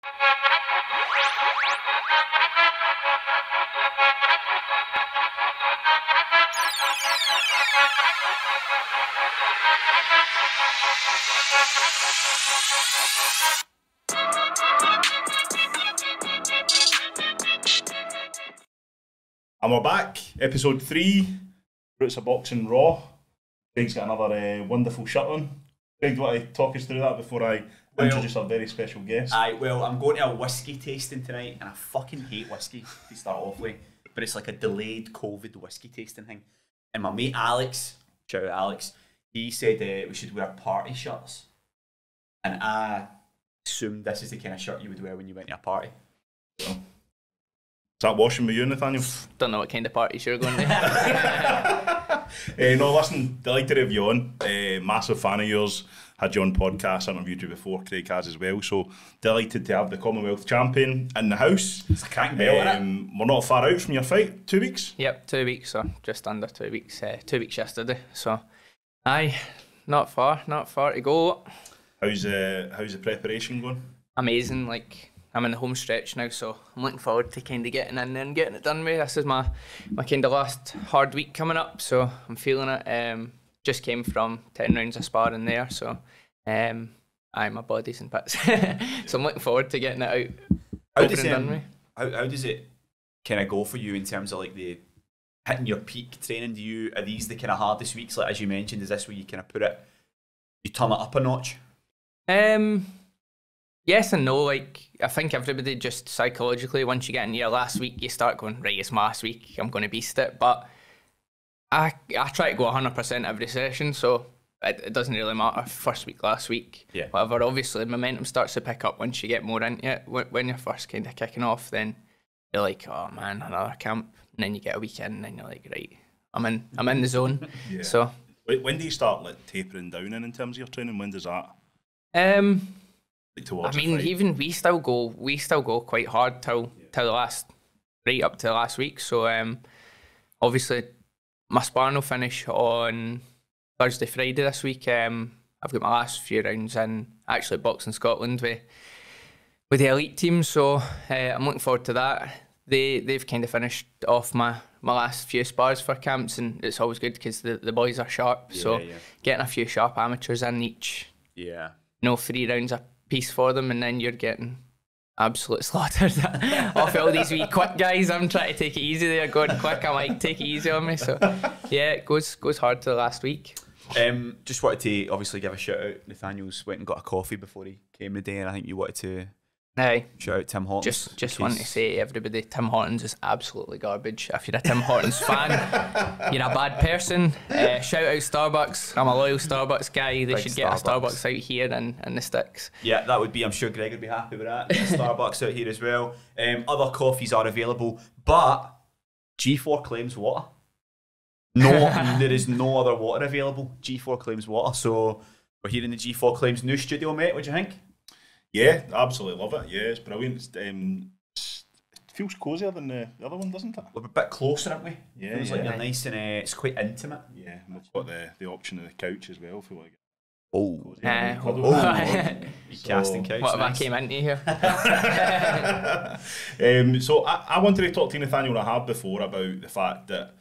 And we're back, episode 3, Roots of Boxing Raw. Craig's got another wonderful shirt on. Craig, do you want to talk us through that before I introduce our very special guest? Well, I'm going to a whiskey tasting tonight, and I fucking hate whiskey to start off with, but it's like a delayed COVID whiskey tasting thing. And my mate Alex, shout out Alex, he said we should wear party shirts. And I assumed this is the kind of shirt you would wear when you went to a party. So. Is that washing with you, Nathaniel? Don't know what kind of parties you're going to. No, listen, delighted to have you on. Massive fan of yours. Had you on podcast, interviewed you before, Craig has as well. So delighted to have the Commonwealth champion in the house. It's a cracking bell, isn't it? We're not far out from your fight, 2 weeks? Yep, 2 weeks, or just under 2 weeks. 2 weeks yesterday. So, aye, not far to go. How's the preparation going? Amazing, like I'm in the home stretch now, so I'm looking forward to kind of getting in there and getting it done with. This is my kind of last hard week coming up, so I'm feeling it. Just came from 10 rounds of sparring there, so my body's in bits. So I'm looking forward to getting it out. How does it kind of go for you in terms of like the hitting your peak training? Are these the kind of hardest weeks? Like as you mentioned, is this where you kind of you turn it up a notch? Yes and no. Like I think everybody just psychologically, once you get into your last week, you start going, right, it's my last week, I'm going to beast it. But I try to go 100% every session, so it doesn't really matter first week, last week, whatever. Obviously, momentum starts to pick up once you get more into it. When you're first kind of kicking off, then you're like, oh man, another camp, and then you get a weekend, and then you're like, right, I'm in the zone. Yeah. So when do you start like tapering down in terms of your training? When does that? I mean, even we still go quite hard till the last, right up to the last week. So obviously my sparring will finish on Thursday, Friday this week. I've got my last few rounds in actually Boxing Scotland with the elite team, so I'm looking forward to that. They've kind of finished off my last few spars for camps, and it's always good because the boys are sharp. Getting a few sharp amateurs in each, 3 rounds a piece for them, and then you're getting absolute slaughtered off all these wee quick guys. I'm trying to take it easy there, going quick. I'm like, take it easy on me. So yeah, it goes hard to the last week. Just wanted to obviously give a shout out. Nathaniel's went and got a coffee before he came today, and I think you wanted to shout out Tim Hortons. Just want to say to everybody, Tim Hortons is absolutely garbage. If you're a Tim Hortons fan, you're a bad person. Shout out Starbucks. I'm a loyal Starbucks guy. They should get a Starbucks out here in the sticks. Yeah, that would be, I'm sure Greg would be happy with that. Starbucks out here as well. Other coffees are available, but G4 claims water. No, there is no other water available. G4 claims water. So we're here in the G4 claims new studio, mate. What do you think? Yeah, absolutely love it. Yeah, it's brilliant. It feels cosier than the other one, doesn't it? We're a bit closer, aren't we? Yeah, feels like you're nice and it's quite intimate. Yeah, and we've got the option of the couch as well if we want to get casting couch. What have I came into here? So I wanted to talk to Nathaniel. I have before about the fact that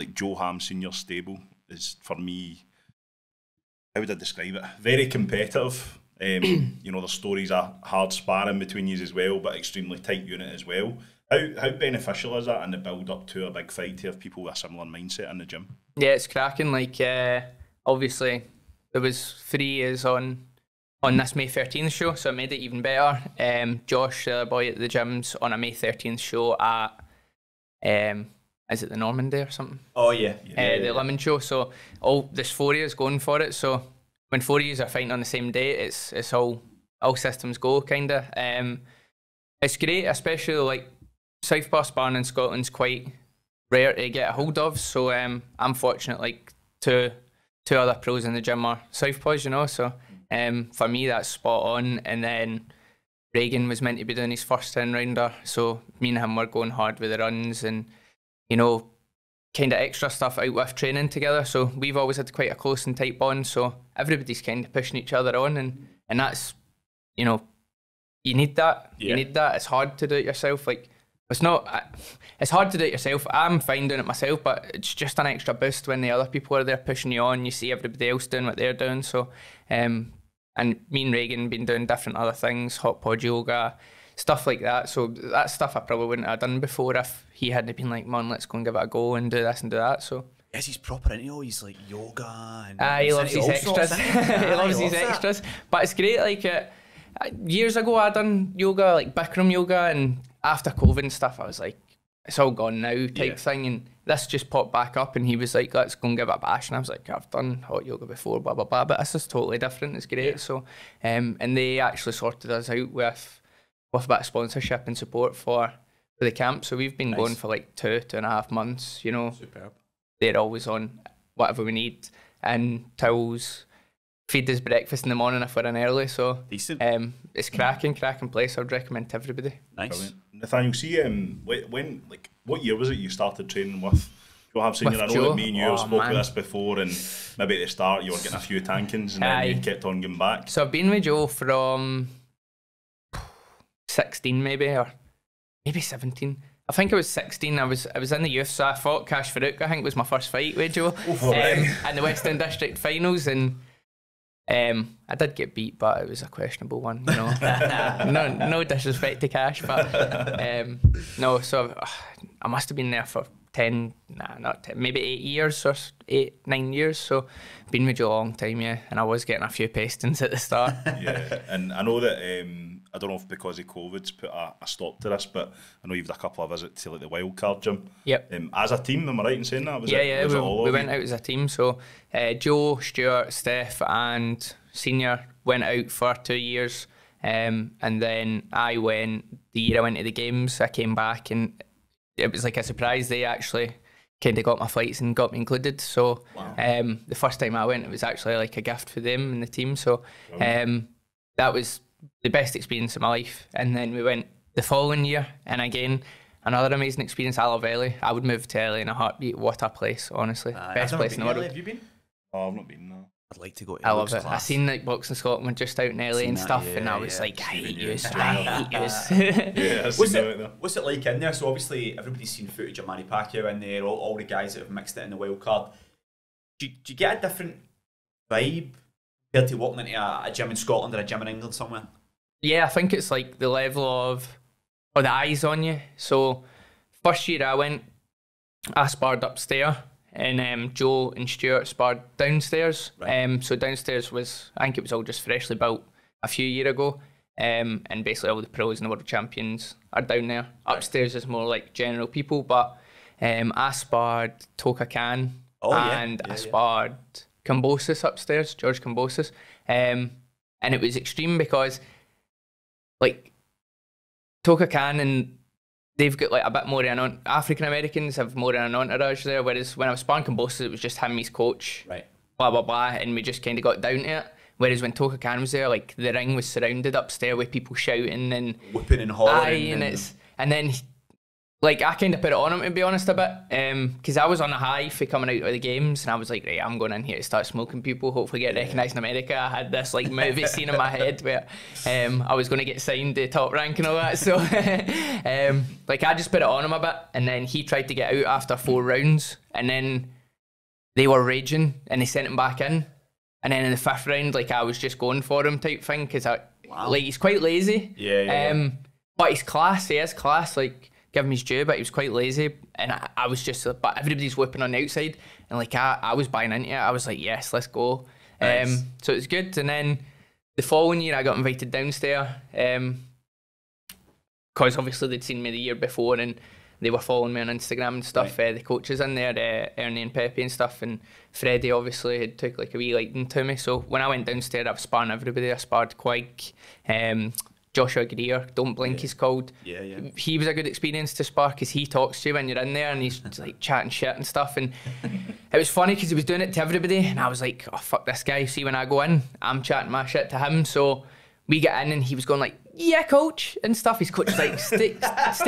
like Joe Ham Senior stable is, for me, how would I describe it? Very competitive. The stories are hard sparring between you as well, but extremely tight unit as well. How beneficial is that in the build up to a big fight to have people with a similar mindset in the gym? Yeah, it's cracking. Like obviously there was 3 years on this May 13th show, so it made it even better. Josh, the boy at the gym's on a May 13th show at is it the Normandy or something? Oh yeah, the Lemon Show. So there's 4 years going for it. So when 4 years are fighting on the same day, it's all systems go, kind of. It's great, especially like southpaw sparring in Scotland's quite rare to get a hold of. So I'm fortunate, like two other pros in the gym are southpaws, So for me, that's spot on. And then Reagan was meant to be doing his first 10 rounder, so me and him were going hard with the runs and kind of extra stuff out with training together. So we've always had quite a close and tight bond. So everybody's kind of pushing each other on, and that's you need that. Yeah. You need that. It's hard to do it yourself. Like, it's not. It's hard to do it yourself. I'm fine doing it myself, but it's just an extra boost when the other people are there pushing you on. You see everybody else doing what they're doing. So, and me and Reagan been doing different other things, hot pod yoga, stuff like that. So that's stuff I probably wouldn't have done before if he hadn't been like, "Man, let's go and give it a go and do this and do that." So. Yes, he's proper into all his like yoga and He loves his extras. He loves his extras. But it's great. Like years ago, I done yoga, like Bikram yoga, and after COVID and stuff, I was like, it's all gone now type thing. And this just popped back up, and he was like, let's go and give it a bash. And I was like, I've done hot yoga before, blah blah blah, but this is totally different. It's great. Yeah. So, and they actually sorted us out with a bit of sponsorship and support for the camp. So we've been going for like 2.5 months. You know, superb. They're always on whatever we need, and towels, feed us breakfast in the morning if we're in early. So decent. It's cracking place. I'd recommend to everybody. Nice. Brilliant. Nathaniel, see, when like what year was it you started training with Joe Senior? I know that me and you have spoke about this before, and maybe at the start you were getting a few tankings, and then you kept on getting back. So I've been with Joe from 16 maybe, or maybe 17. I think it was 16. I was in the youth, so I fought Cash Farouk. I think it was my first fight with Joe in the Western District Finals, and I did get beat, but it was a questionable one. You know, no disrespect to Cash, but no. So I must have been there for 10, not 10, maybe 8 years or 9 years. So been with Joe a long time, yeah. And I was getting a few pestings at the start. Yeah, and I know that. I don't know if because of COVID's put a stop to this, but I know you've had a couple of visits to like the Wildcard gym. Yep. As a team, am I right in saying that? We went out as a team. So Joe, Stuart, Steph, and Senior went out for 2 years, and then I went the year I went to the games. I came back, and it was like a surprise. They actually kind of got my flights and got me included. So the first time I went, it was actually like a gift for them and the team. So that was the best experience of my life. And then we went the following year, and again another amazing experience. I love LA. I would move to LA in a heartbeat. What a place, honestly. Best place in the world. Have you been? Oh, I've not been, no. I'd like to go to I love it. I seen like Boxing Scotland just out in LA and stuff, and I was like, I hate you. What's it like in there? So obviously everybody's seen footage of Manny Pacquiao in there, all the guys that have mixed it in the wild card. Do you get a different vibe compared to walking into a gym in Scotland or a gym in England somewhere? Yeah, I think it's like the level of, or the eyes on you. So first year I went, I sparred upstairs, and Joe and Stuart sparred downstairs. Right. So downstairs was, I think it was all just freshly built a few years ago, and basically all the pros and the world champions are down there. Right. Upstairs is more like general people, but I sparred Toka Khan, I sparred Kambosos upstairs, George Kambosos, and it was extreme because like Toka Khan and they've got like a bit more of an African Americans have more of an entourage there, whereas when I was sparring Kambosos, it was just him, his coach, right, blah blah blah, and we just kind of got down to it. Whereas when Toka Khan was there, like the ring was surrounded upstairs with people shouting and whooping and hollering, and then like I kind of put it on him, to be honest, a bit, because I was on a high for coming out of the games, and I was like, right, I'm going in here to start smoking people, hopefully get recognised in America. I had this like movie scene in my head where I was going to get signed to Top Rank and all that, so like I just put it on him a bit, and then he tried to get out after 4 rounds, and then they were raging and they sent him back in, and then in the 5th round, like I was just going for him type thing, because like he's quite lazy, but he's class, he is class, like give him his due, but he was quite lazy, and I was just, but everybody's whipping on the outside, and like I was buying into it. I was like, yes, let's go. Nice. So it's good. And then the following year I got invited downstairs, because obviously they'd seen me the year before and they were following me on Instagram and stuff. Right. The coaches in there, Ernie and Pepe and stuff, and Freddie obviously had took like a wee liking to me. So when I went downstairs, I was sparring everybody. I sparred Quig, Joshua Greer, Don't Blink he's called. He was a good experience to spar because he talks to you when you're in there and he's like chatting shit and stuff, and it was funny because he was doing it to everybody and I was like, oh fuck this guy, see when I go in I'm chatting my shit to him. So we get in and he was going like, yeah, coach, and stuff. His coach was like, stay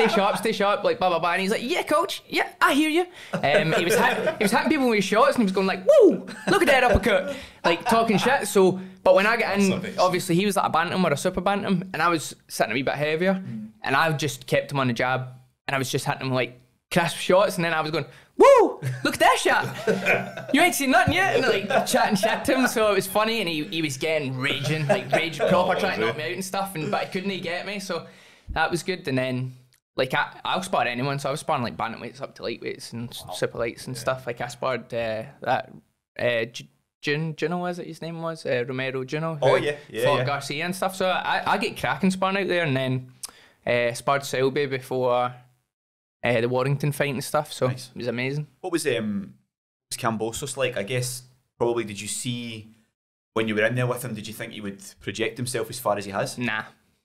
sharp, like blah blah blah. And he's like, yeah, coach, yeah, I hear you. He was hitting people with his shots, and he was going like, whoa, look at that uppercut, like talking shit. So, but when I got in, obviously he was like a bantam or a super bantam, and I was sitting a wee bit heavier, and I just kept him on the jab, and I was just hitting him like crisp shots, and then I was going, whoa, look at that shot. You ain't seen nothing yet. And like chatting shit to him, so it was funny, and he was getting raging proper, trying to knock me out and stuff, but he couldn't get me, so that was good. And then like I'll spar anyone, so I was sparring like bantamweights up to lightweights and super lights and stuff. Like I sparred that Juno, was it his name was? Romero Juno, who fought Garcia and stuff, so I get cracking sparring out there. And then sparred Selby before the Warrington fight and stuff, so It was amazing. What was Kambosos like? I guess probably did you see when you were in there with him, did you think he would project himself as far as he has? Nah,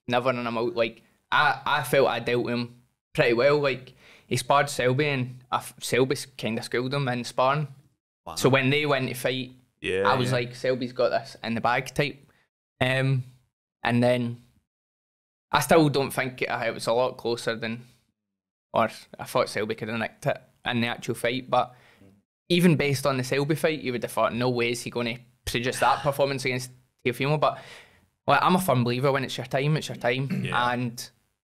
never in him out. Like I felt I dealt with him pretty well. Like he sparred Selby, and Selby kind of schooled him in sparring. Wow. So when they went to fight, I was like, Selby's got this in the bag type. And then I still don't think it was a lot closer than. Or I thought Selby could have nicked it in the actual fight, but even based on the Selby fight, you would have thought, no way is he going to produce that performance against Teofimo. But well, I'm a firm believer, when it's your time, it's your time. Yeah. And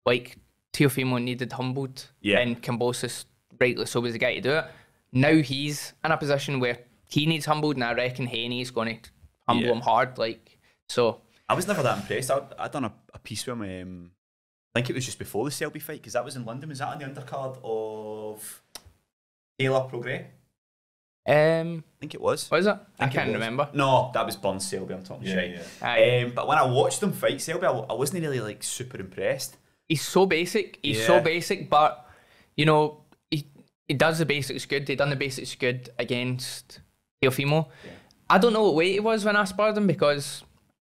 like Teofimo needed humbled, and Kambosos rightly so was the guy to do it. Now he's in a position where he needs humbled, and I reckon Haney's going to humble him hard. Like, so I was never that impressed. I'd done a piece with him. I think it was just before the Selby fight, because that was in London. Was that on the undercard of Taylor Prograis? I think it was. Was it? I can't remember. No, that was Burns Selby. I'm talking shit. Yeah. But when I watched him fight Selby, I wasn't really like super impressed. He's so basic. He's so basic, but you know he does the basics good. He done the basics good against Teofimo. Yeah. I don't know what weight he was when I sparred him, because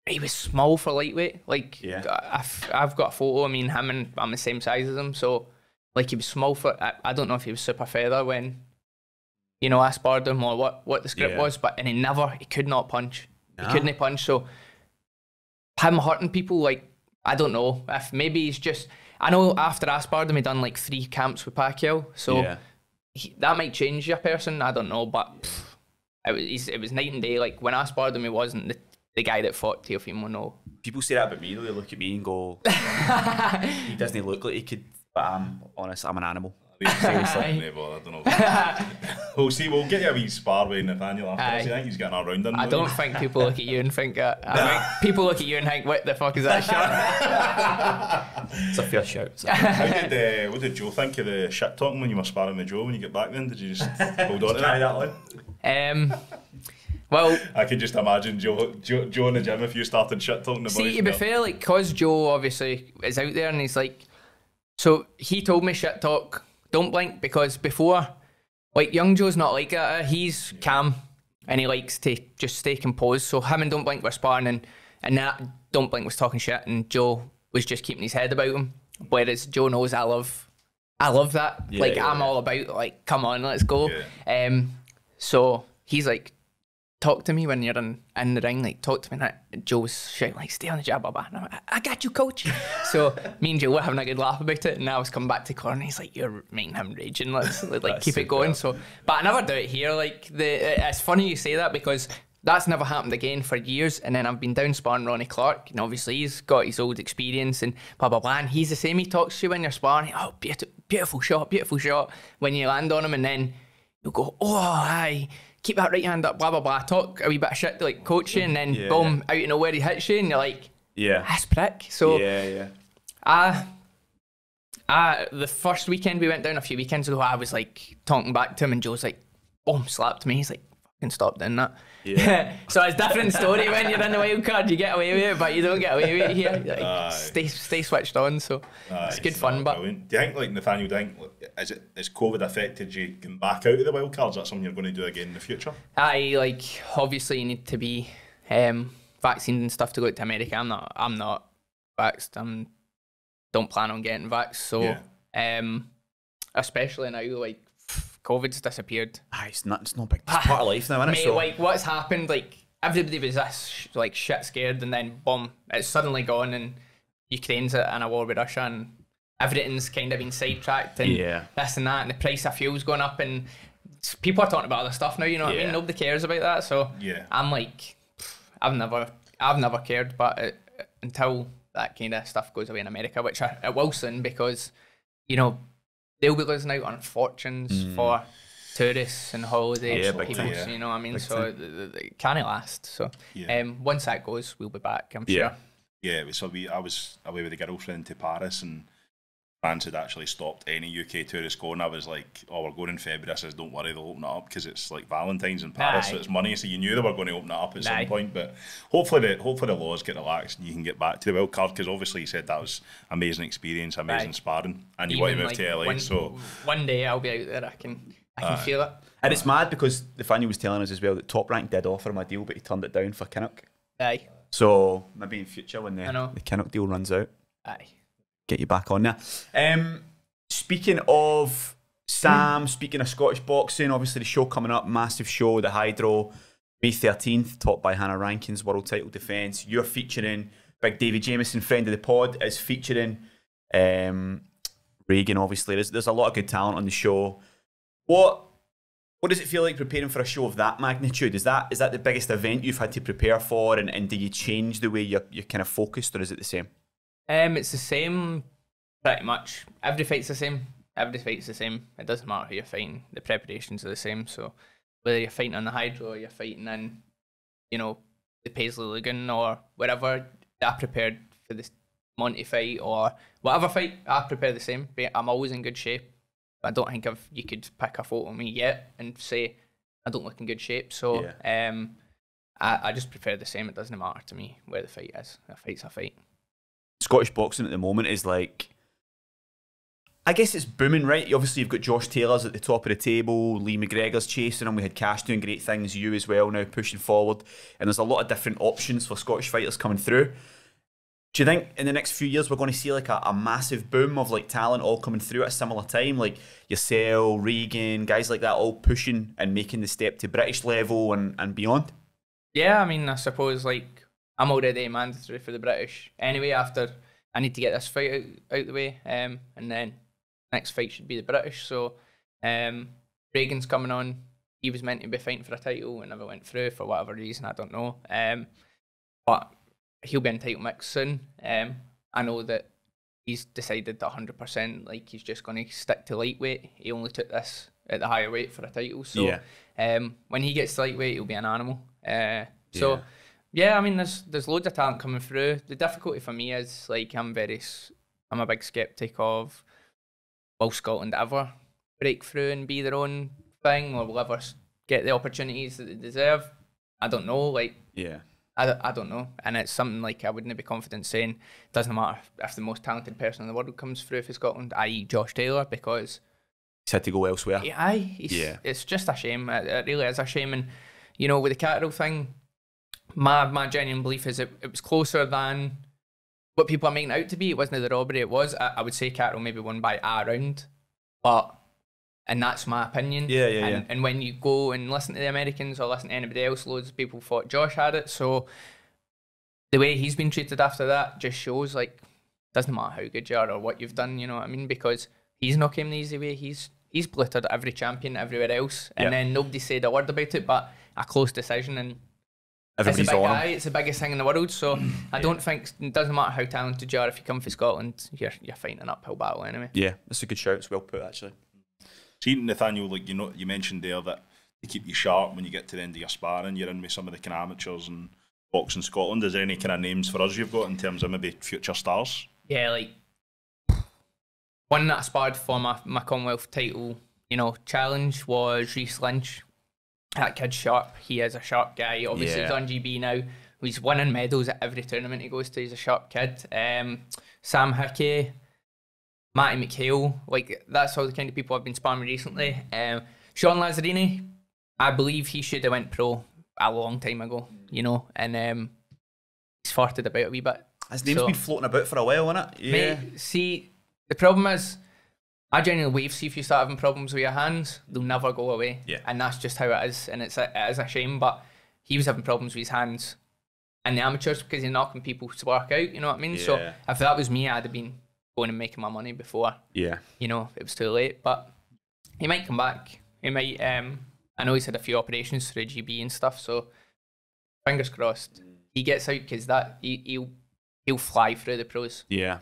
he was small for lightweight. Like, I've got a photo. I mean, him and I'm the same size as him. So, like, he was small for. I don't know if he was super feather when, you know, I sparred him, or what the script was. But and he could not punch. He couldn't punch. So, him hurting people, like, I don't know if maybe he's just. I know after I sparred him, he done like 3 camps with Pacquiao. So that might change your person. I don't know, but it was night and day. Like when I sparred him, he wasn't the guy that fought Teofimo, no. People say that about me though. They look at me and go, he doesn't look like he could, but I'm honest, I'm an animal. Seriously. I don't know. We'll see, we'll get you a wee spar with Nathaniel after this. I think he's getting around in. I don't think people look at you and think that. I think people look at you and think, what the fuck is that shot? It's a fair shout. What did Joe think of the shit talking when you were sparring with Joe when you get back then? Did you just hold on to that? Well, I could just imagine Joe in the gym if you started shit talking about. See, to be fair, like, cause Joe obviously is out there and he's like, so he told me shit talk, don't blink, because before, like, young Joe's not like that. He's calm and he likes to just stay composed. So him and Don't Blink were sparring, and that Don't Blink was talking shit, and Joe was just keeping his head about him. Whereas Joe knows I love that. I'm all about, like, come on, let's go. Yeah. So he's like, talk to me when you're in the ring, like, talk to me. And Joe's shouting, like, stay on the jab, blah, blah. And I'm like, I got you, coach. So me and Joe were having a good laugh about it, and I was coming back to corner, and he's like, you're making him raging, let's like keep it going. So, but I never do it here. Like, it's funny you say that, because that's never happened again for years. And then I've been down sparring Ronnie Clark, and obviously he's got his old experience and blah, blah, blah. And he's the same. He talks to you when you're sparring. Oh, beautiful shot. When you land on him, and then you'll go, oh, aye. Keep that right hand up, blah, blah, blah. Talk a wee bit of shit to, like, coach you, and then boom, out of nowhere he hits you, and you're like, that's prick. So, the first weekend we went down a few weekends ago, I was, like, talking back to him, and Joe's like, boom, slapped me. He's like, fucking stop doing that. Yeah. So it's a different story when you're in the wild card. You get away with it, but you don't get away with it here. Like, stay switched on, so it's good fun. But brilliant. Do you think, like, Nathaniel, has COVID affected you getting back out of the wild cards? Is that something you're going to do again in the future? Like, obviously you need to be vaccinated and stuff to go out to America. I'm not vaxxed. Don't plan on getting vaxxed. So especially now, like, COVID's disappeared. It's not big. It's part of life now, isn't it? Mate, so, like, what's happened, like, everybody was this, like, shit scared, and then boom, it's suddenly gone, and Ukraine's in a war with Russia and everything's kind of been sidetracked and this and that, and the price of fuel's going up, and people are talking about other stuff now. You know what I mean? Nobody cares about that. So I'm like, I've never cared, but until that kind of stuff goes away in America, which it will soon, because you know they'll be losing out on fortunes for tourists and holiday people. You know what I mean? So it can't last. So once that goes, we'll be back, I'm sure. Yeah, so I was away with a girlfriend to Paris, and France had actually stopped any UK tourists going. I was like, oh, we're going in February. I says, don't worry, they'll open it up, because it's like Valentine's in Paris, so it's money. So you knew they were going to open it up at some point. But hopefully the laws get relaxed and you can get back to the wild card, because obviously you said that was amazing experience, amazing sparring, and you want to move to LA. So one day I'll be out there. I can feel it. And it's mad, because Nathaniel was telling us as well that Top Rank did offer him a deal, but he turned it down for Kinnock. Aye. So maybe in future when the Kinnock deal runs out, get you back on there. Speaking of Sam, speaking of Scottish boxing, obviously the show coming up, massive show, the Hydro, May 13th, topped by Hannah Rankins, world title defence. You're featuring Big Davy Jameson, friend of the pod, is featuring Reagan, obviously. There's a lot of good talent on the show. What does it feel like preparing for a show of that magnitude? Is that the biggest event you've had to prepare for, and do you change the way you're kind of focused, or is it the same? It's the same, pretty much. Every fight's the same. It doesn't matter who you're fighting. The preparations are the same. So whether you're fighting on the Hydro or you're fighting in, you know, the Paisley Lagoon or wherever, I prepared for this Monty fight or whatever fight, I prepare the same. I'm always in good shape. I don't think you could pick a photo of me yet and say I don't look in good shape. So I just prefer the same. It doesn't matter to me where the fight is. A fight's a fight. Scottish boxing at the moment is like, I guess it's booming, right? Obviously you've got Josh Taylor's at the top of the table, Lee McGregor's chasing him, we had Cash doing great things, you as well now pushing forward, and there's a lot of different options for Scottish fighters coming through. Do you think in the next few years we're going to see like a massive boom of like talent all coming through at a similar time, like yourself, Regan, guys like that, all pushing and making the step to British level and beyond? Yeah, I mean, I suppose like I'm already mandatory for the British anyway. After I need to get this fight out the way, and then next fight should be the British. So Reagan's coming on. He was meant to be fighting for a title and never went through for whatever reason, I don't know. But he'll be in title mix soon. I know that he's decided that 100%, like he's just going to stick to lightweight. He only took this at the higher weight for a title. So when he gets to lightweight, he'll be an animal. Yeah, I mean, there's loads of talent coming through. The difficulty for me is like I'm a big skeptic of, will Scotland ever break through and be their own thing, or will ever get the opportunities that they deserve? I don't know. Like, I don't know, and it's something like I wouldn't be confident saying. It doesn't matter if the most talented person in the world comes through for Scotland, i.e. Josh Taylor, because he's had to go elsewhere. It's just a shame. It really is a shame. And you know, with the Catterall thing, my genuine belief is it was closer than what people are making it out to be. It wasn't the robbery. It was. I would say Catterall maybe won by a round, and that's my opinion. And when you go and listen to the Americans or listen to anybody else, loads of people thought Josh had it. So the way he's been treated after that just shows like doesn't matter how good you are or what you've done. You know what I mean? Because he's not came the easy way. He's blittered every champion everywhere else, and then nobody said a word about it. But a close decision, and everybody's it's a big on guy. It's the biggest thing in the world. So I don't think it doesn't matter how talented you are. If you come for Scotland, you're fighting an uphill battle anyway. Yeah, that's a good shout. It's well put actually. See, Nathaniel, like you mentioned there that to keep you sharp when you get to the end of your sparring, you're in with some of the kind of amateurs and boxing Scotland. Is there any kind of names for us you've got in terms of maybe future stars? Yeah, like one that I sparred for my Commonwealth title, you know, challenge was Reece Lynch. That kid's sharp. He is a sharp guy. Obviously, he's on GB now. He's winning medals at every tournament he goes to. He's a sharp kid. Sam Hickey, Matty McHale, like that's all the kind of people I've been sparring with recently. Sean Lazzarini, I believe he should have went pro a long time ago, you know, and he's farted about a wee bit. His name's been floating about for a while, hasn't it? Yeah. Mate, see, the problem is, I genuinely believe, see, if you start having problems with your hands, they'll never go away. Yeah. And that's just how it is, and it is a shame, but he was having problems with his hands in the amateurs because you're knocking people to work out, you know what I mean? So if that was me, I'd have been going and making my money before, you know, it was too late. But he might come back. He might, I know he's had a few operations through GB and stuff, so fingers crossed he gets out because that he'll fly through the pros. Yeah.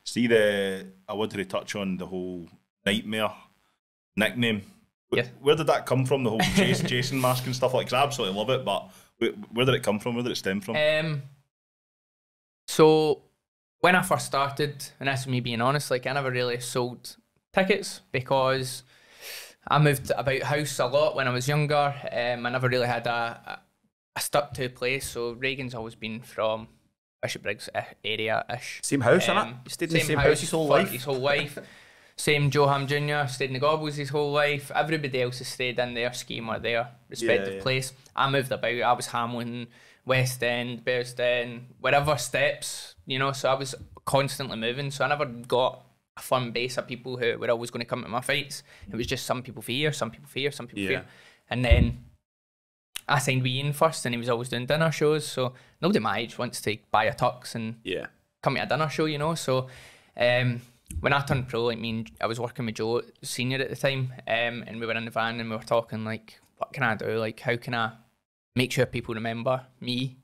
See, I wanted to touch on the whole Nightmare nickname. Where did that come from? The whole Jason mask and stuff like that? I absolutely love it, but where did it come from? Where did it stem from? So when I first started, and that's me being honest, like I never really sold tickets because I moved about house a lot when I was younger. I never really had a stuck to place. So Reagan's always been from Bishopbriggs area-ish. Same house, innit? You stayed in the same house his whole life? His whole life. Same Joe Ham Jr. stayed in the Gobbles his whole life. Everybody else has stayed in their scheme or their respective place. I moved about. I was Hamlin, West End, Bearsden, wherever steps, you know, so I was constantly moving. So I never got a firm base of people who were always going to come to my fights. It was just some people for here, some people for here, some people for here. And then I signed with Ian first and he was always doing dinner shows. So nobody my age wants to buy a tux and come to a dinner show, you know. So when I turned pro, like I was working with Joe Senior at the time, and we were in the van and we were talking like, what can I do? Like, how can I make sure people remember me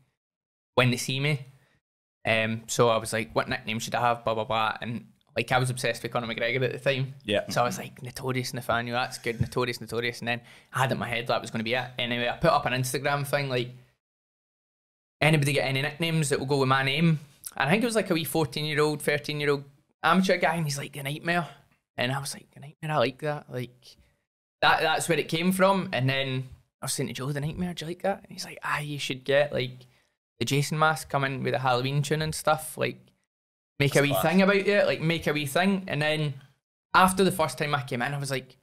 when they see me? So I was like, what nickname should I have? Blah, blah, blah. And like, I was obsessed with Conor McGregor at the time. So I was like, Notorious Nathaniel, that's good. Notorious. And then I had in my head that was going to be it. Anyway, I put up an Instagram thing like, anybody get any nicknames that will go with my name? And I think it was like a wee 14-year-old, 13-year-old amateur guy, and he's like, The Nightmare. And I was like, The Nightmare, I like that. Like, that's where it came from. And then I was saying to Joe, The Nightmare, do you like that? And he's like, you should get like the Jason mask, come in with a Halloween tune and stuff, like make a wee thing about it, like make a wee thing. And then after the first time I came in, I was like,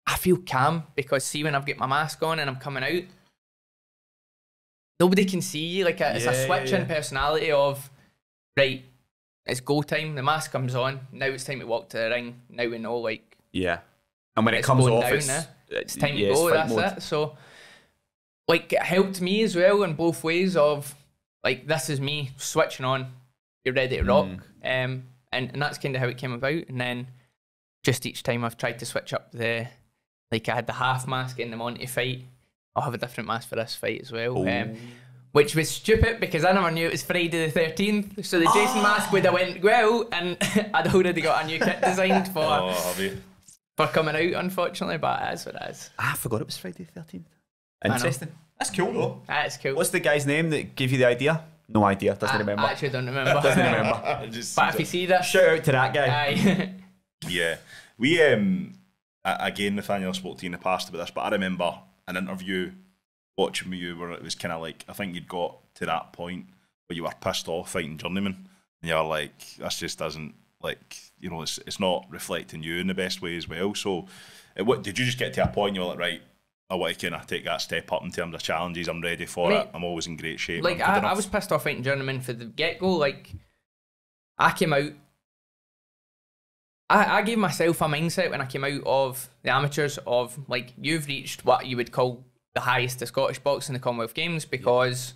I feel calm because see, when I've got my mask on and I'm coming out, nobody can see you. Like it's a switch in personality of, right, it's go time, the mask comes on, now it's time to walk to the ring, now we know, like, and when it comes off, it's time to go, that's it. So like it helped me as well in both ways of like, this is me switching on, you're ready to rock. And that's kind of how it came about. And then just each time I've tried to switch up like I had the half mask in the Monty fight, I'll have a different mask for this fight as well. Which was stupid because I never knew it was Friday the 13th. So the Jason mask would have went well and I'd already got a new kit designed for coming out, unfortunately, but it is what it is. I forgot it was Friday the 13th. Interesting. That's cool though. That's cool. What's the guy's name that gave you the idea? No idea. Doesn't remember. I actually don't remember. Doesn't remember. But if you see that, shout out to that guy. Yeah. We, again, Nathaniel spoke to you in the past about this, but I remember an interview watching with you where it was kind of like, I think you'd got to that point where you were pissed off fighting journeyman. And you were like, this just doesn't, like, you know, it's not reflecting you in the best way as well. So, did you just get to a point you were like, right, I want to kind of take that step up in terms of challenges, I'm ready for it, I'm always in great shape. Like, I was pissed off fighting journeyman for the get-go. Like, I came out, I gave myself a mindset when I came out of the amateurs of, like, you've reached what you would call the highest of Scottish boxing in the Commonwealth Games because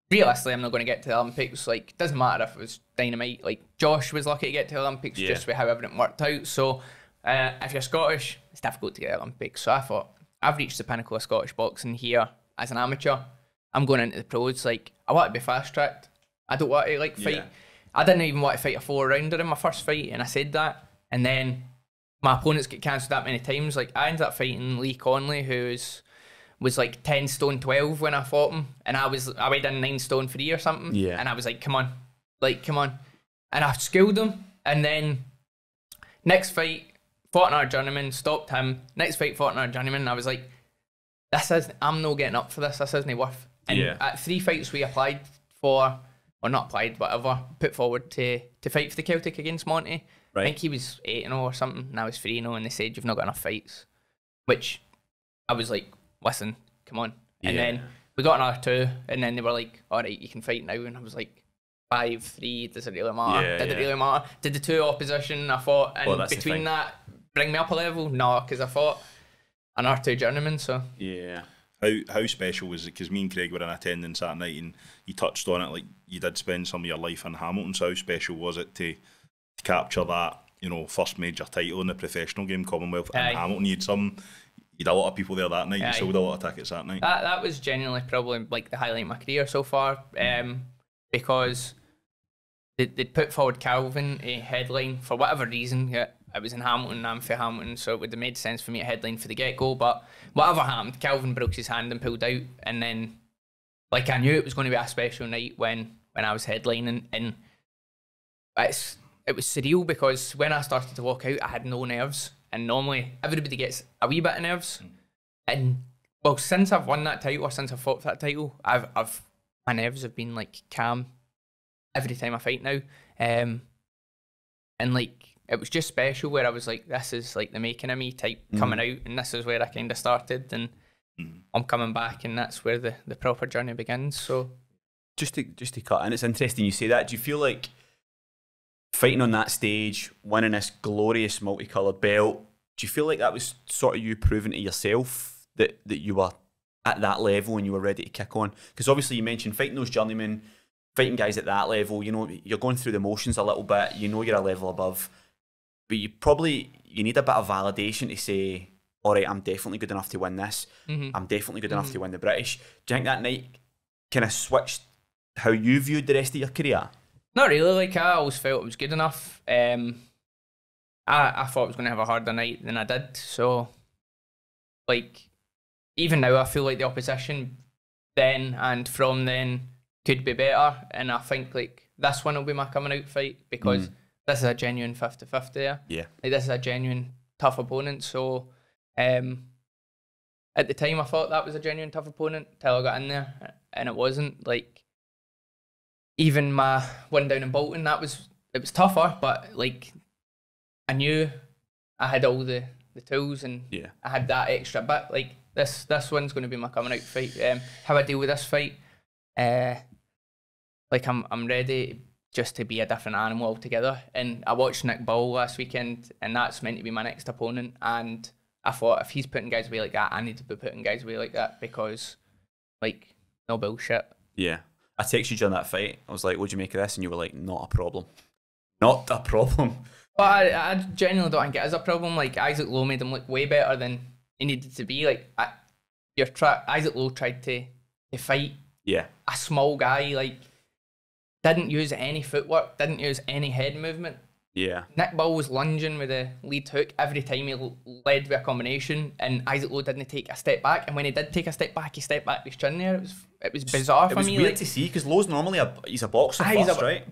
realistically I'm not going to get to the Olympics. Like, doesn't matter if it was dynamite. Like, Josh was lucky to get to the Olympics just with how everything worked out. So if you're Scottish, it's difficult to get to the Olympics. So I thought, I've reached the pinnacle of Scottish boxing here as an amateur. I'm going into the pros. Like, I want to be fast-tracked. I don't want to, like, fight. I didn't even want to fight a 4-rounder in my first fight, and I said that. And then my opponents get cancelled that many times. Like, I ended up fighting Lee Conley, who was like 10 stone 12 when I fought him, and I weighed in 9 stone 3 or something. And I was like, come on. And I schooled him. And then next fight, fought another journeyman, stopped him. Next fight, fought another journeyman. And I was like, I'm not getting up for this. This isn't worth. And at 3 fights we applied for, or not applied, whatever, put forward to fight for the Celtic against Monty. I think he was 8-0 or something, and I was 3-0, and they said, you've not got enough fights. Which I was like, listen, come on. And then we got another 2, and then they were like, all right, you can fight now. And I was like, 5-3, does it really matter? Did it really matter? Did the 2 opposition I fought, and between that, bring me up a level? No, because I fought another 2 journeymen, so. How special was it? Because me and Craig were in attendance that night, and you touched on it. Like, you did spend some of your life in Hamilton. So how special was it to capture that, you know, first major title in the professional game, Commonwealth in Hamilton? You'd a lot of people there that night. You sold a lot of tickets that night. That was genuinely probably like the highlight of my career so far, because they'd put forward Calvin a headline for whatever reason. Yeah, it was in Hamilton, I'm for Hamilton, so it would have made sense for me to headline for the get-go, but whatever happened, Calvin broke his hand and pulled out, and then, like, I knew it was going to be a special night when I was headlining, and it was surreal, because when I started to walk out, I had no nerves, and normally everybody gets a wee bit of nerves, and, well, since I've won that title, or since I've fought for that title, my nerves have been, like, calm every time I fight now, and, like, it was just special, where I was like, this is like the making of me type coming out, and this is where I kind of started, and I'm coming back, and that's where the proper journey begins. So just to cut in, it's interesting you say that. Do you feel like fighting on that stage, winning this glorious multicoloured belt, do you feel like that was sort of you proving to yourself that you were at that level and you were ready to kick on? Because obviously you mentioned fighting those journeymen, fighting guys at that level, you know, you're going through the motions a little bit, you know you're a level above, but you need a bit of validation to say, all right, I'm definitely good enough to win this. I'm definitely good enough to win the British. Do you think that night kind of switched how you viewed the rest of your career? Not really. Like, I always felt it was good enough. I thought I was going to have a harder night than I did. So, like, even now, I feel like the opposition then and from then could be better. And I think, like, this one will be my coming out fight, because this is a genuine 50-50. Yeah. Like, this is a genuine tough opponent. So, at the time, I thought that was a genuine tough opponent till I got in there, and it wasn't. Like, even my win down in Bolton, it was tougher, but, like, I knew I had all the tools, and I had that extra bit. Like, this one's going to be my coming out fight. How I deal with this fight, like, I'm ready just to be a different animal altogether. And I watched Nick Ball last weekend, and that's meant to be my next opponent. And I thought, if he's putting guys away like that, I need to be putting guys away like that, because, like, no bullshit. Yeah. I texted you during that fight. I was like, what'd you make of this? And you were like, not a problem. Not a problem. But I genuinely don't think it is a problem. Like, Isaac Lowe made him look way better than he needed to be. Like, Isaac Lowe tried to fight a small guy, like, didn't use any footwork, didn't use any head movement. Yeah. Nick Ball was lunging with a lead hook every time he led with a combination, and Isaac Lowe didn't take a step back. And when he did take a step back, he stepped back with his chin there. It was bizarre for me. It was weird to see, because Lowe's normally he's a boxer first, right?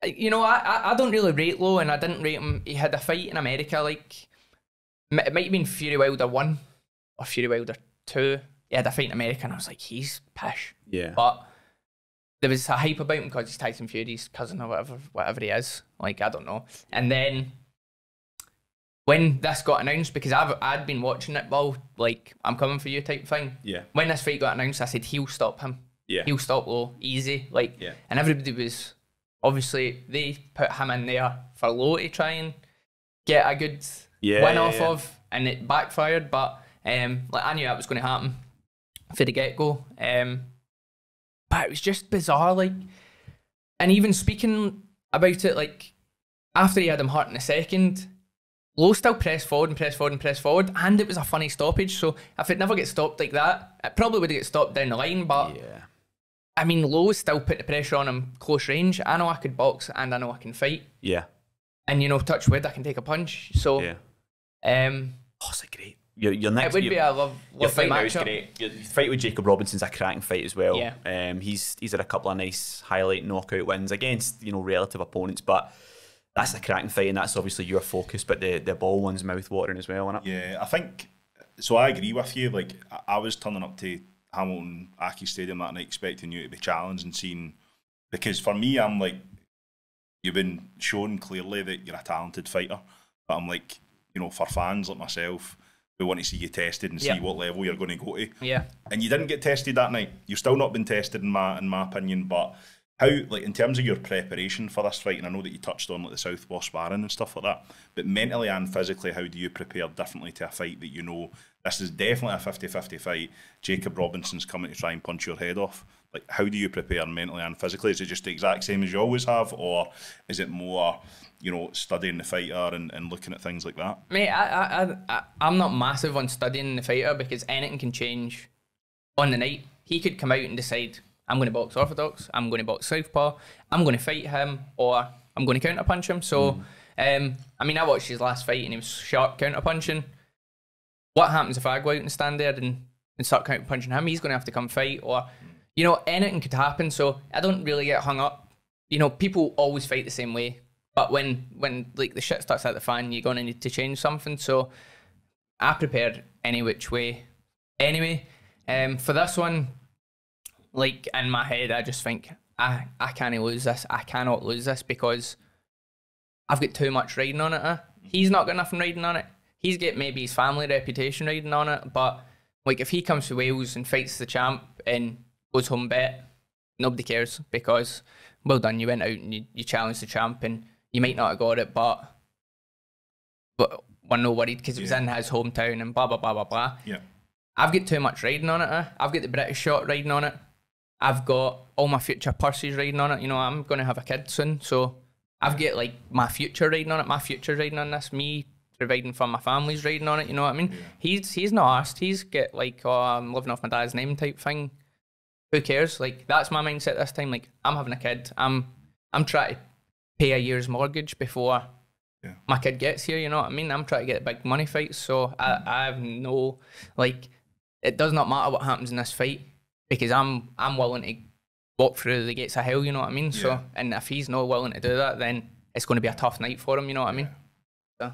You know, I don't really rate Lowe, and I didn't rate him. He had a fight in America, like, it might have been Fury Wilder 1 or Fury Wilder 2. He had a fight in America, and I was like, he's pish. Yeah. But there was a hype about him because he's Tyson Fury's cousin or whatever he is. Like, I don't know. And then when this got announced, because I'd been watching it, Ball, like, I'm coming for you type thing. Yeah. When this fight got announced, I said, he'll stop him. Yeah. He'll stop Lowe, easy. Like, and everybody was, obviously, they put him in there for Lowe to try and get a good win off of, and it backfired. But like, I knew that was going to happen for the get-go. But it was just bizarre, like, and even speaking about it, like, after he had him hurt in the second, Lowe still pressed forward and pressed forward and pressed forward, and it was a funny stoppage. So if it never gets stopped like that, it probably would have get stopped down the line. But I mean, Lowe still put the pressure on him close range. I know I could box, and I know I can fight. Yeah. And, you know, touch wood, I can take a punch. So it's a great. Your next, it would be a love fight now is matchup. great. Your fight with Jacob Robinson's a cracking fight as well. Yeah. He's had a couple of nice highlight knockout wins against, you know, relative opponents, but that's a cracking fight, and that's obviously your focus. But the Ball one's mouth-watering as well, isn't it? Yeah, I think so. I agree with you. Like, I was turning up to Hamilton Aki Stadium that night expecting you to be challenged and seen, because for me, I'm like, you've been shown clearly that you're a talented fighter, but I'm like, you know, for fans like myself, we want to see you tested and see what level you're going to go to. Yeah. And you didn't get tested that night. You've still not been tested in my opinion, but how, like, in terms of your preparation for this fight, and I know that you touched on like the southpaw sparring and stuff like that, but mentally and physically, how do you prepare differently to a fight that you know this is definitely a 50-50 fight? Jacob Robinson's coming to try and punch your head off. Like, how do you prepare mentally and physically? Is it just the exact same as you always have, or is it more, you know, studying the fighter and looking at things like that? Mate, I'm not massive on studying the fighter because anything can change on the night. He could come out and decide, I'm going to box orthodox, I'm going to box southpaw, I'm going to fight him, or I'm going to counter punch him. So, I mean, I watched his last fight and he was sharp counter punching. What happens if I go out and stand there and start counter punching him? He's going to have to come fight, or, you know, anything could happen. So I don't really get hung up. You know, people always fight the same way, but when like the shit starts at the fan, you're going to need to change something. So I prepared any which way anyway. For this one, like, in my head, I just think I can't lose this. I cannot lose this because I've got too much riding on it. He's not got nothing riding on it. He's got maybe his family reputation riding on it, but like, if he comes to Wales and fights the champ and goes home bet, nobody cares, because well done, you went out and you challenged the champ, and you might not have got it, but we're no worried because it was in his hometown and blah blah blah blah blah. Yeah, I've got too much riding on it. I've got the British shot riding on it. I've got all my future purses riding on it. You know, I'm going to have a kid soon, so I've got like my future riding on it. My future riding on this. Me providing for my family's riding on it. You know what I mean? Yeah. He's not asked. He's got like, oh, I'm living off my dad's name type thing. Who cares? Like, that's my mindset this time. Like, I'm having a kid. I'm trying to pay a year's mortgage before my kid gets here. You know what I mean? I'm trying to get big money fights. So I have no, like, it does not matter what happens in this fight, because I'm willing to walk through the gates of hell, you know what I mean? Yeah. So, and if he's not willing to do that, then it's going to be a tough night for him, you know what I mean? So.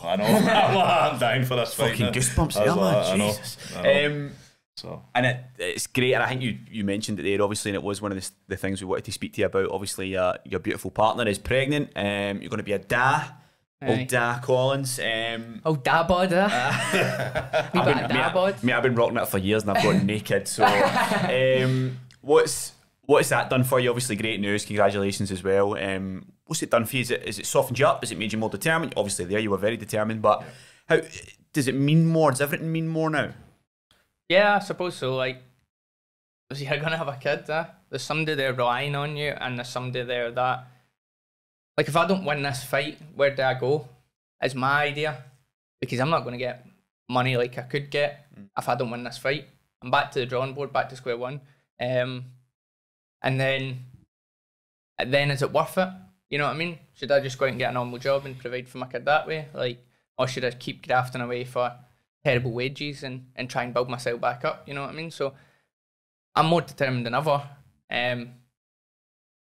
I know. I'm dying for this fight. Fucking goosebumps there, man. Jesus. I know. So. And it's great, and I think you mentioned it there, obviously, and it was one of the things we wanted to speak to you about. Obviously, your beautiful partner is pregnant. You're going to be a da. Old Da Collins. Old Da bod, I've been rocking it for years and I've got naked. So, what's that done for you? Obviously, great news. Congratulations as well. What's it done for you? Is it softened you up? Has it made you more determined? Obviously, there you were very determined, but how does it mean more? Does everything mean more now? Yeah, I suppose so. Like, you're gonna have a kid. There's somebody there relying on you, and there's somebody there that. Like, if I don't win this fight, where do I go? Is my idea. Because I'm not going to get money like I could get if I don't win this fight. I'm back to the drawing board, back to square one. And then is it worth it? You know what I mean? Should I just go out and get a normal job and provide for my kid that way? Like, or should I keep grafting away for terrible wages and try and build myself back up? You know what I mean? So I'm more determined than ever. And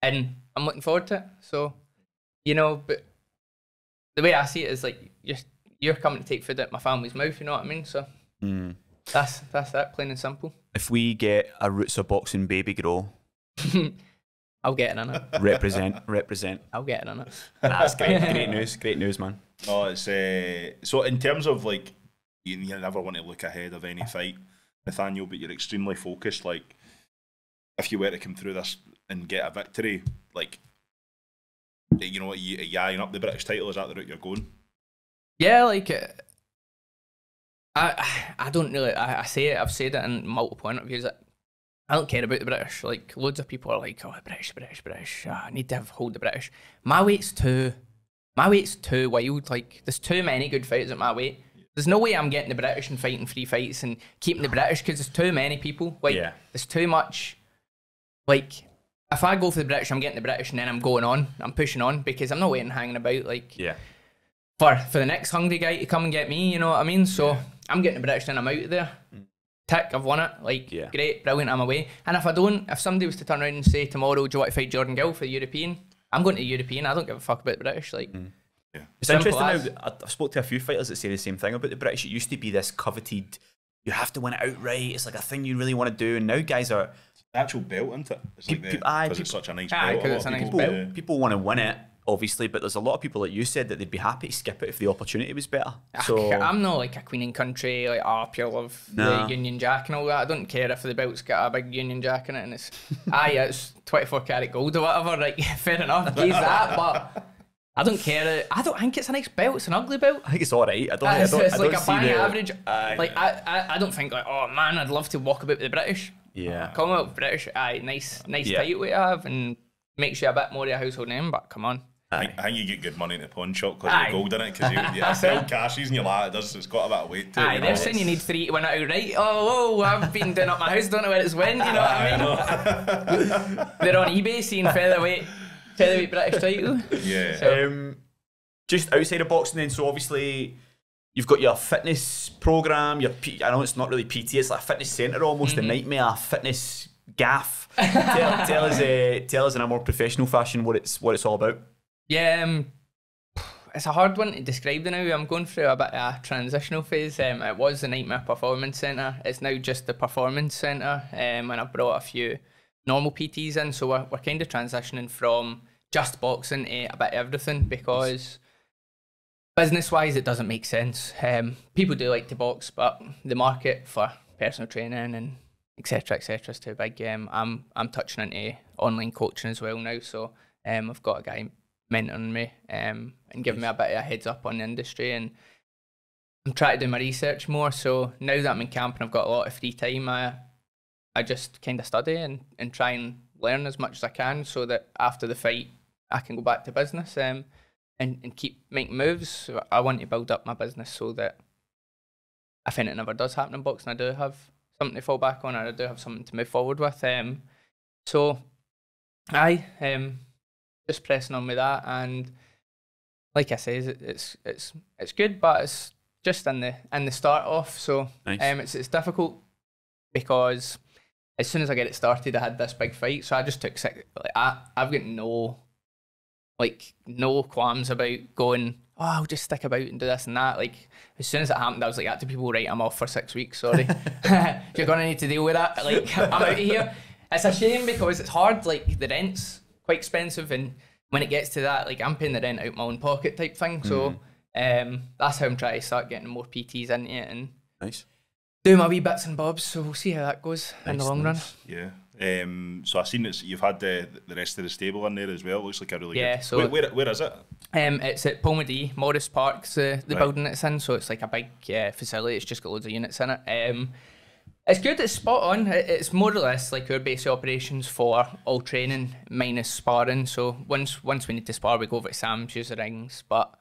I'm looking forward to it. So... You know, but the way I see it is like you're coming to take food out my family's mouth. You know what I mean? So that's that, plain and simple. If we get a Roots of Boxing baby girl, I'll get it in it. Represent. I'll get it in it. That's great. Great news, man. No, it's so in terms of like you never want to look ahead of any fight, Nathaniel, but you're extremely focused. Like, if you were to come through this and get a victory, like. You know, you eyeing up the British title? Is that the route you're going? Yeah, like I don't really. I say it. I've said it in multiple interviews. That I don't care about the British. Like, loads of people are like, "Oh, British. I need to hold the British." My weight's too wild. Like, there's too many good fighters at my weight. There's no way I'm getting the British and fighting 3 fights and keeping the British because there's too many people. Like, there's too much. Like. If I go for the British, I'm getting the British, and then I'm going on. I'm pushing on because I'm not waiting, hanging about. Like, for the next hungry guy to come and get me. You know what I mean? So I'm getting the British, and I'm out of there. Tick, I've won it. Like, great, brilliant, I'm away. And if somebody was to turn around and say tomorrow, do you want to fight Jordan Gill for the European? I'm going to the European. I don't give a fuck about the British. Like, it's interesting now. I've spoke to a few fighters that say the same thing about the British. It used to be this coveted. You have to win it outright. It's like a thing you really want to do, and now guys are. Actual belt, isn't it? It's like because it's such a nice belt. People want to win it, obviously, but there's a lot of people, like you said, that they'd be happy to skip it if the opportunity was better. So I'm not like a Queen and Country, like, oh, pure love the Union Jack and all that. I don't care if the belt's got a big Union Jack in it and it's, it's 24 karat gold or whatever, like, fair enough, use that, but I don't care. I don't think it's a nice belt, it's an ugly belt. I think it's alright. It's like a bang average. Like, I don't think, like, oh man, I'd love to walk about with the British. Yeah. Commonwealth British, nice title to have and makes you a bit more of a household name, but come on. I think you get good money in the pawn shop because of the gold in it, because you sell cashes and you're like, it's got a bit of weight to it. They're saying you need 3 to win it outright. Oh, I've been doing up my house, don't know where it's win, you know what I mean? They're on eBay seeing featherweight British title. Yeah. So, just outside of boxing then, so obviously you've got your fitness program, I know it's not really PT, it's like a fitness centre almost, the Nightmare Fitness Gaff. tell us in a more professional fashion what it's all about. Yeah, it's a hard one to describe now. I'm going through a bit of a transitional phase. It was the Nightmare Performance Centre. It's now just the Performance Centre, and I've brought a few normal PTs in. So we're kind of transitioning from just boxing to a bit of everything, because business-wise it doesn't make sense. People do like to box, but the market for personal training and etc. is too big. I'm touching into online coaching as well now. So I've got a guy mentoring me and giving me a bit of a heads up on the industry, and I'm trying to do my research more. So now that I'm in camp and I've got a lot of free time, I just kind of study and try and learn as much as I can, so that after the fight I can go back to business and keep making moves. So I want to build up my business so that if anything ever does happen in boxing, I do have something to fall back on, or I do have something to move forward with. So just pressing on with that, and like I say, it's good, but it's just in the start off. So nice. It's difficult because as soon as I get it started, I had this big fight, so I just took 6. Like, I've got no qualms about going, oh, I'll just stick about and do this and that. Like, as soon as it happened, I was like, that to people, right, I'm off for 6 weeks, sorry. You're gonna need to deal with that. Like, I'm out of here. It's a shame because it's hard, like, the rent's quite expensive, and when it gets to that, like, I'm paying the rent out my own pocket type thing. So that's how I'm trying to start getting more PTs into it and do my wee bits and bobs. So we'll see how that goes in the long run. Yeah. So I've seen that you've had the rest of the stable in there as well. It looks like a really good. So where is it? It's at Pomodee, Morris Park's the building it's in. So it's like a big facility. It's just got loads of units in it. It's good, it's spot on. It's more or less like our basic operations for all training minus sparring. So once we need to spar, we go over to Sam's, use the rings. But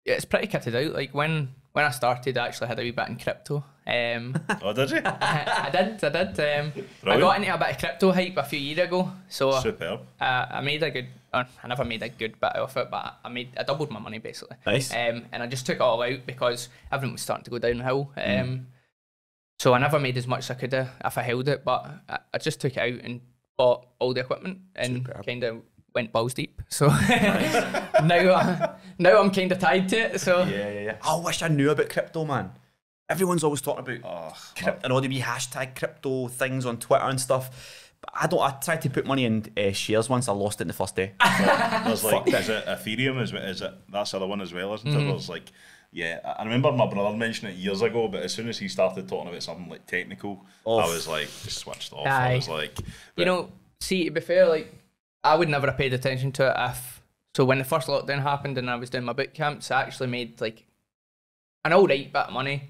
yeah, it's pretty kitted out. Like when I started, I actually had a wee bit in crypto. Oh, did you? I did. I got into a bit of crypto hype a few years ago. So superb. I made a good. I never made a good bit off it, but I doubled my money basically. Nice. And I just took it all out because everything was starting to go downhill. So I never made as much as I could have if I held it, but I just took it out and bought all the equipment and kind of went balls deep. So now I'm kind of tied to it. So yeah. I wish I knew about crypto, man. Everyone's always talking about crypto and all the wee hashtag crypto things on Twitter and stuff. But I tried to put money in shares once. I lost it in the first day. There's like, is it Ethereum? Is it that's the other one as well, isn't it? There's like. Yeah, I remember my brother mentioned it years ago, but as soon as he started talking about something like technical, I was like, just switched off. I was like... You know, see, to be fair, like, I would never have paid attention to it if... So when the first lockdown happened and I was doing my boot camps, I actually made, like, an alright bit of money.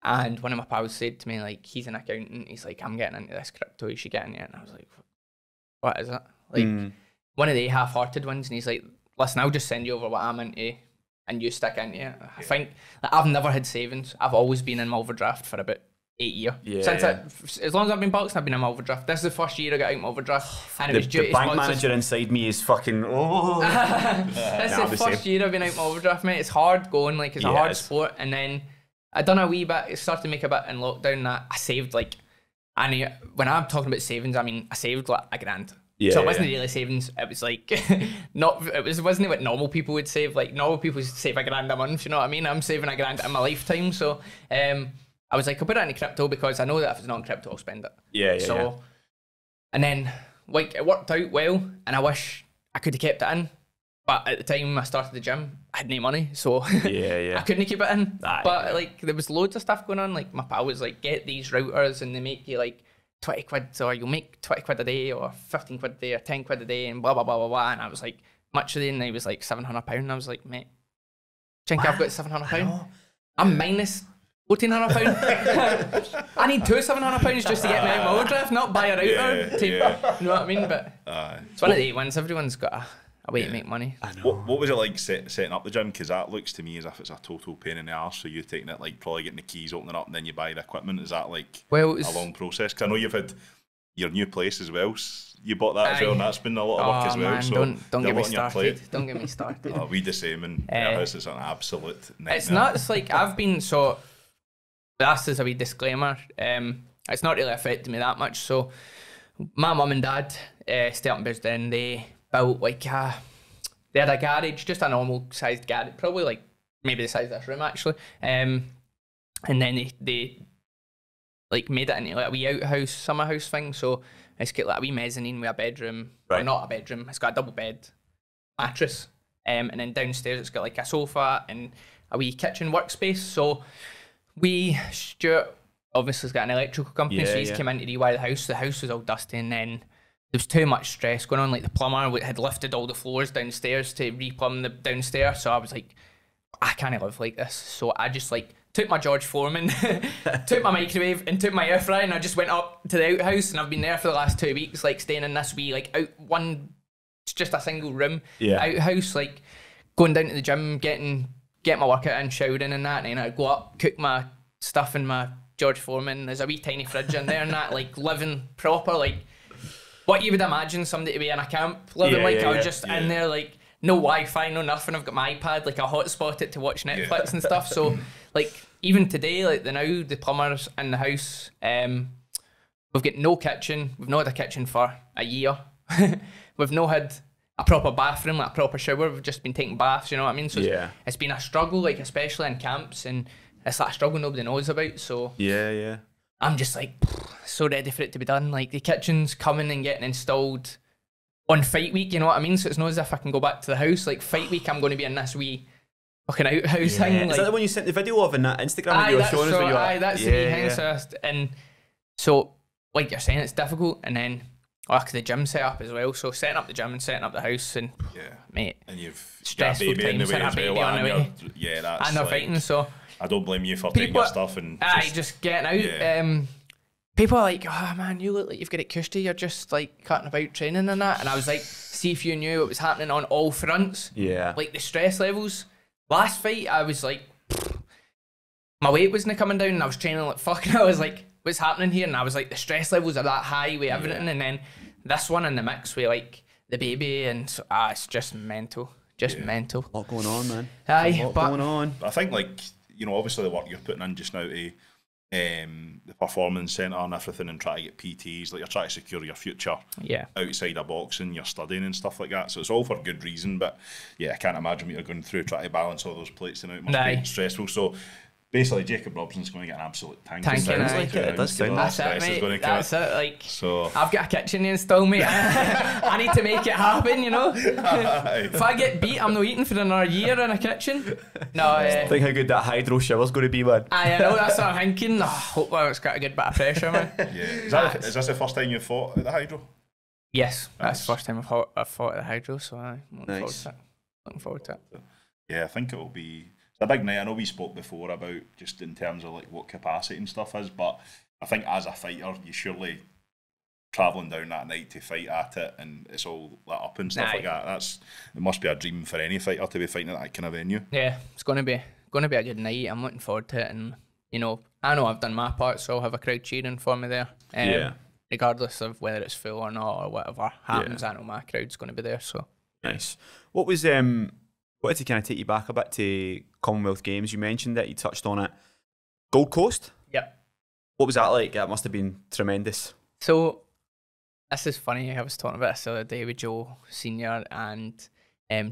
And one of my pals said to me, like, he's an accountant, he's like, I'm getting into this crypto, you should get into it. And I was like, what is it? Like, one of the half-hearted ones, and he's like, listen, I'll just send you over what I'm into, and you stick into it. I think like, I've never had savings. I've always been in my overdraft for about 8 years. As long as I've been boxing, I've been in my overdraft. This is the first year I got out of my overdraft, and it was due to bank manager inside me is fucking. This is the first year I've been out of my overdraft, mate. It's hard going. Like it's a hard sport, and then I done a wee bit. It started to make a bit in lockdown that I saved like. And when I'm talking about savings, I mean I saved like $1,000. So it wasn't really savings. It was like wasn't what normal people would save. Like normal people save $1,000 a month. You know what I mean? I'm saving $1,000 in my lifetime. So I was like, I'll put it into crypto because I know that if it's not in crypto, I'll spend it. And then like it worked out well, and I wish I could have kept it in. But at the time I started the gym, I had no money, so Yeah. I couldn't keep it in. Aye, But yeah. like there was loads of stuff going on. Like my pal was like, get these routers and they make you like 20 quid, or you'll make 20 quid a day, or 15 quid a day, or 10 quid a day, and blah blah blah blah blah. And I was like, much of the day, and he was like £700. And I was like, mate, do you think I've got £700? I'm minus £1,400. I need two £700 just to get me out of my overdraft, not buy a router. You know what I mean? But it's one of the 8 ones. Everyone's got a way to make money. I know. What was it like setting up the gym? Because that looks to me as if it's a total pain in the arse. So you're taking it like probably getting the keys, opening up, and then you buy the equipment. Is that like a long process? Because I know you've had your new place as well. You bought that as well, and that's been a lot of work as well. Man, So don't get me started. Don't get me started. We the same, and it's an absolute nightmare. It's nuts. Like I've been so. That's as a wee disclaimer. It's not really affected me that much. So my mum and dad stayed up in Brisbane. They built like they had a garage, just a normal sized garage, probably like maybe the size of this room actually. And then they like made it into like a wee outhouse, summer house thing. So it's got like a wee mezzanine with a bedroom, or not a bedroom. It's got a double bed, mattress, and then downstairs it's got like a sofa and a wee kitchen workspace. So Stuart obviously has got an electrical company, so he's came in to rewire the house. The house was all dusty, and then there was too much stress going on. Like the plumber had lifted all the floors downstairs to replumb the downstairs. So I was like, I can't live like this. So I just like took my George Foreman, took my microwave, and took my air fryer, and I just went up to the outhouse, and I've been there for the last 2 weeks, like staying in this wee like it's just a single room outhouse, like going down to the gym, getting my workout in, showering and that, and then I'd go up, cook my stuff in my George Foreman. There's a wee tiny fridge in there and that, like living proper, like what you would imagine somebody to be in a camp living I was just in there, like no Wi-Fi, no nothing. I've got my iPad, like I hotspot it to watch Netflix and stuff. So like even today, like the plumbers in the house, we've got no kitchen. We've not had a kitchen for a year. We've not had a proper bathroom, like a proper shower. We've just been taking baths, you know what I mean? So it's been a struggle, like especially in camps, and it's that struggle nobody knows about. So I'm just like so ready for it to be done. Like the kitchen's coming and getting installed on fight week, you know what I mean? So it's not as if I can go back to the house. Like fight week, I'm going to be in this wee fucking outhouse thing. Is like, that the one you sent the video of in that Instagram that you were showing us? That's the wee thing. And so like you're saying, it's difficult, and then the gym set up as well. So setting up the gym and setting up the house, and mate, and you've stressful times, and a baby on the way. That's and they're fighting. So I don't blame you for taking your stuff and just getting out. People are like, oh man, you look like you've got it cushy, you're just like cutting about training and that. And I was like, see if you knew what was happening on all fronts. Like the stress levels. Last fight, I was like, my weight wasn't coming down, and I was training like fuck, and I was like, what's happening here? And I was like, the stress levels are that high with everything. And then this one in the mix with like the baby, and so, it's just mental. Mental. A lot going on, man. Going on. I think, like, you know, obviously the work you're putting in just now to the performance centre and everything, and try to get PTs, like you're trying to secure your future outside of boxing, you're studying and stuff like that. So it's all for good reason. But I can't imagine what you're going through trying to balance all those plates and it must be stressful. So basically, Jacob Robson's going to get an absolute tank. It does sound that's it, mate. That's it. Like, so I've got a kitchen to install, mate. I need to make it happen, you know. If I get beat, I'm not eating for another year in a kitchen. No. Think how good that hydro shower's going to be, man. I know, that's what I'm thinking. Hopefully it's got a good bit of pressure, man. Is this the first time you've fought at the hydro? Yes, that's the first time I've fought at the hydro, so I'm looking forward to it. Yeah, I think it'll be a big night. I know we spoke before about just in terms of like what capacity and stuff is, but I think as a fighter, you surely travelling down that night to fight at it, and it's all lit up and stuff like that. It must be a dream for any fighter to be fighting at that kind of venue. Yeah, it's going to be a good night. I'm looking forward to it, and you know I've done my part, so I'll have a crowd cheering for me there. Regardless of whether it's full or not or whatever happens, I know my crowd's going to be there. So nice. What was wanted to kind of take you back a bit to Commonwealth Games. You mentioned it, you touched on it. Gold Coast? Yep. What was that like? That must have been tremendous. So, this is funny. I was talking about this the other day with Joe Senior, and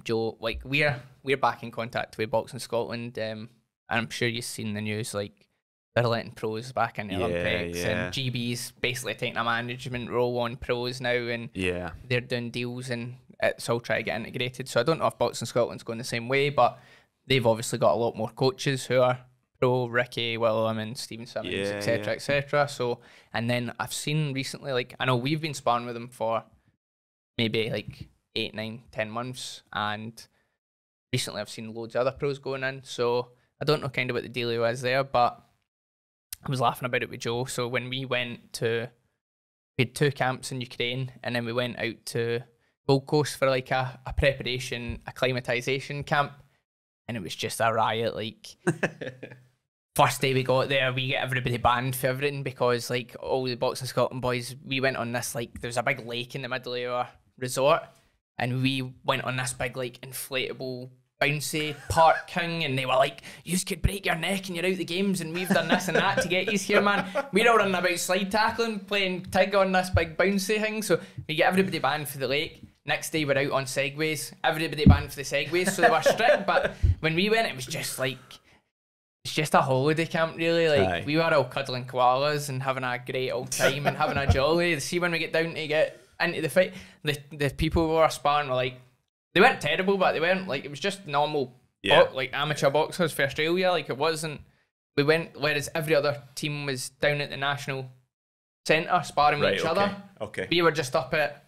Joe, like, we're back in contact with Boxing Scotland, and I'm sure you've seen the news, like, they're letting pros back in the Olympics, and GB's basically taking a management role on pros now, and they're doing deals, and it's all trying to get integrated. So I don't know if Boxing Scotland's going the same way, but they've obviously got a lot more coaches who are pro, Ricky, Willem and Stephen Simmons, etc., etc. So, and then I've seen recently, like, I know we've been sparring with them for maybe like 8, 9, 10 months, and recently I've seen loads of other pros going in. So I don't know kind of what the dealio is there, but I was laughing about it with Joe. So when we had 2 camps in Ukraine, and then we went out to Gold Coast for like a preparation, acclimatization camp, and it was just a riot. Like, first day we got there, we get everybody banned for everything because like all the Boxing Scotland boys, we went on this, like, there's a big lake in the middle of our resort, and we went on this big like inflatable bouncy park thing, and they were like, you could break your neck and you're out the games, and we've done this and that to get you here, man. We're all running about slide tackling, playing tig on this big bouncy thing, so we get everybody banned for the lake. Next day we're out on segways, everybody banned for the segways, so they were strict. But when we went, it was just like, it's just a holiday camp, really. Like, we were all cuddling koalas and having a great old time and having a jolly. See, when we get down to get into the fight, the people who were sparring were like, they weren't terrible, but they weren't like, it was just normal, like amateur boxers for Australia. Like, it wasn't, we went, whereas every other team was down at the national centre sparring with each other. Okay. We were just up at,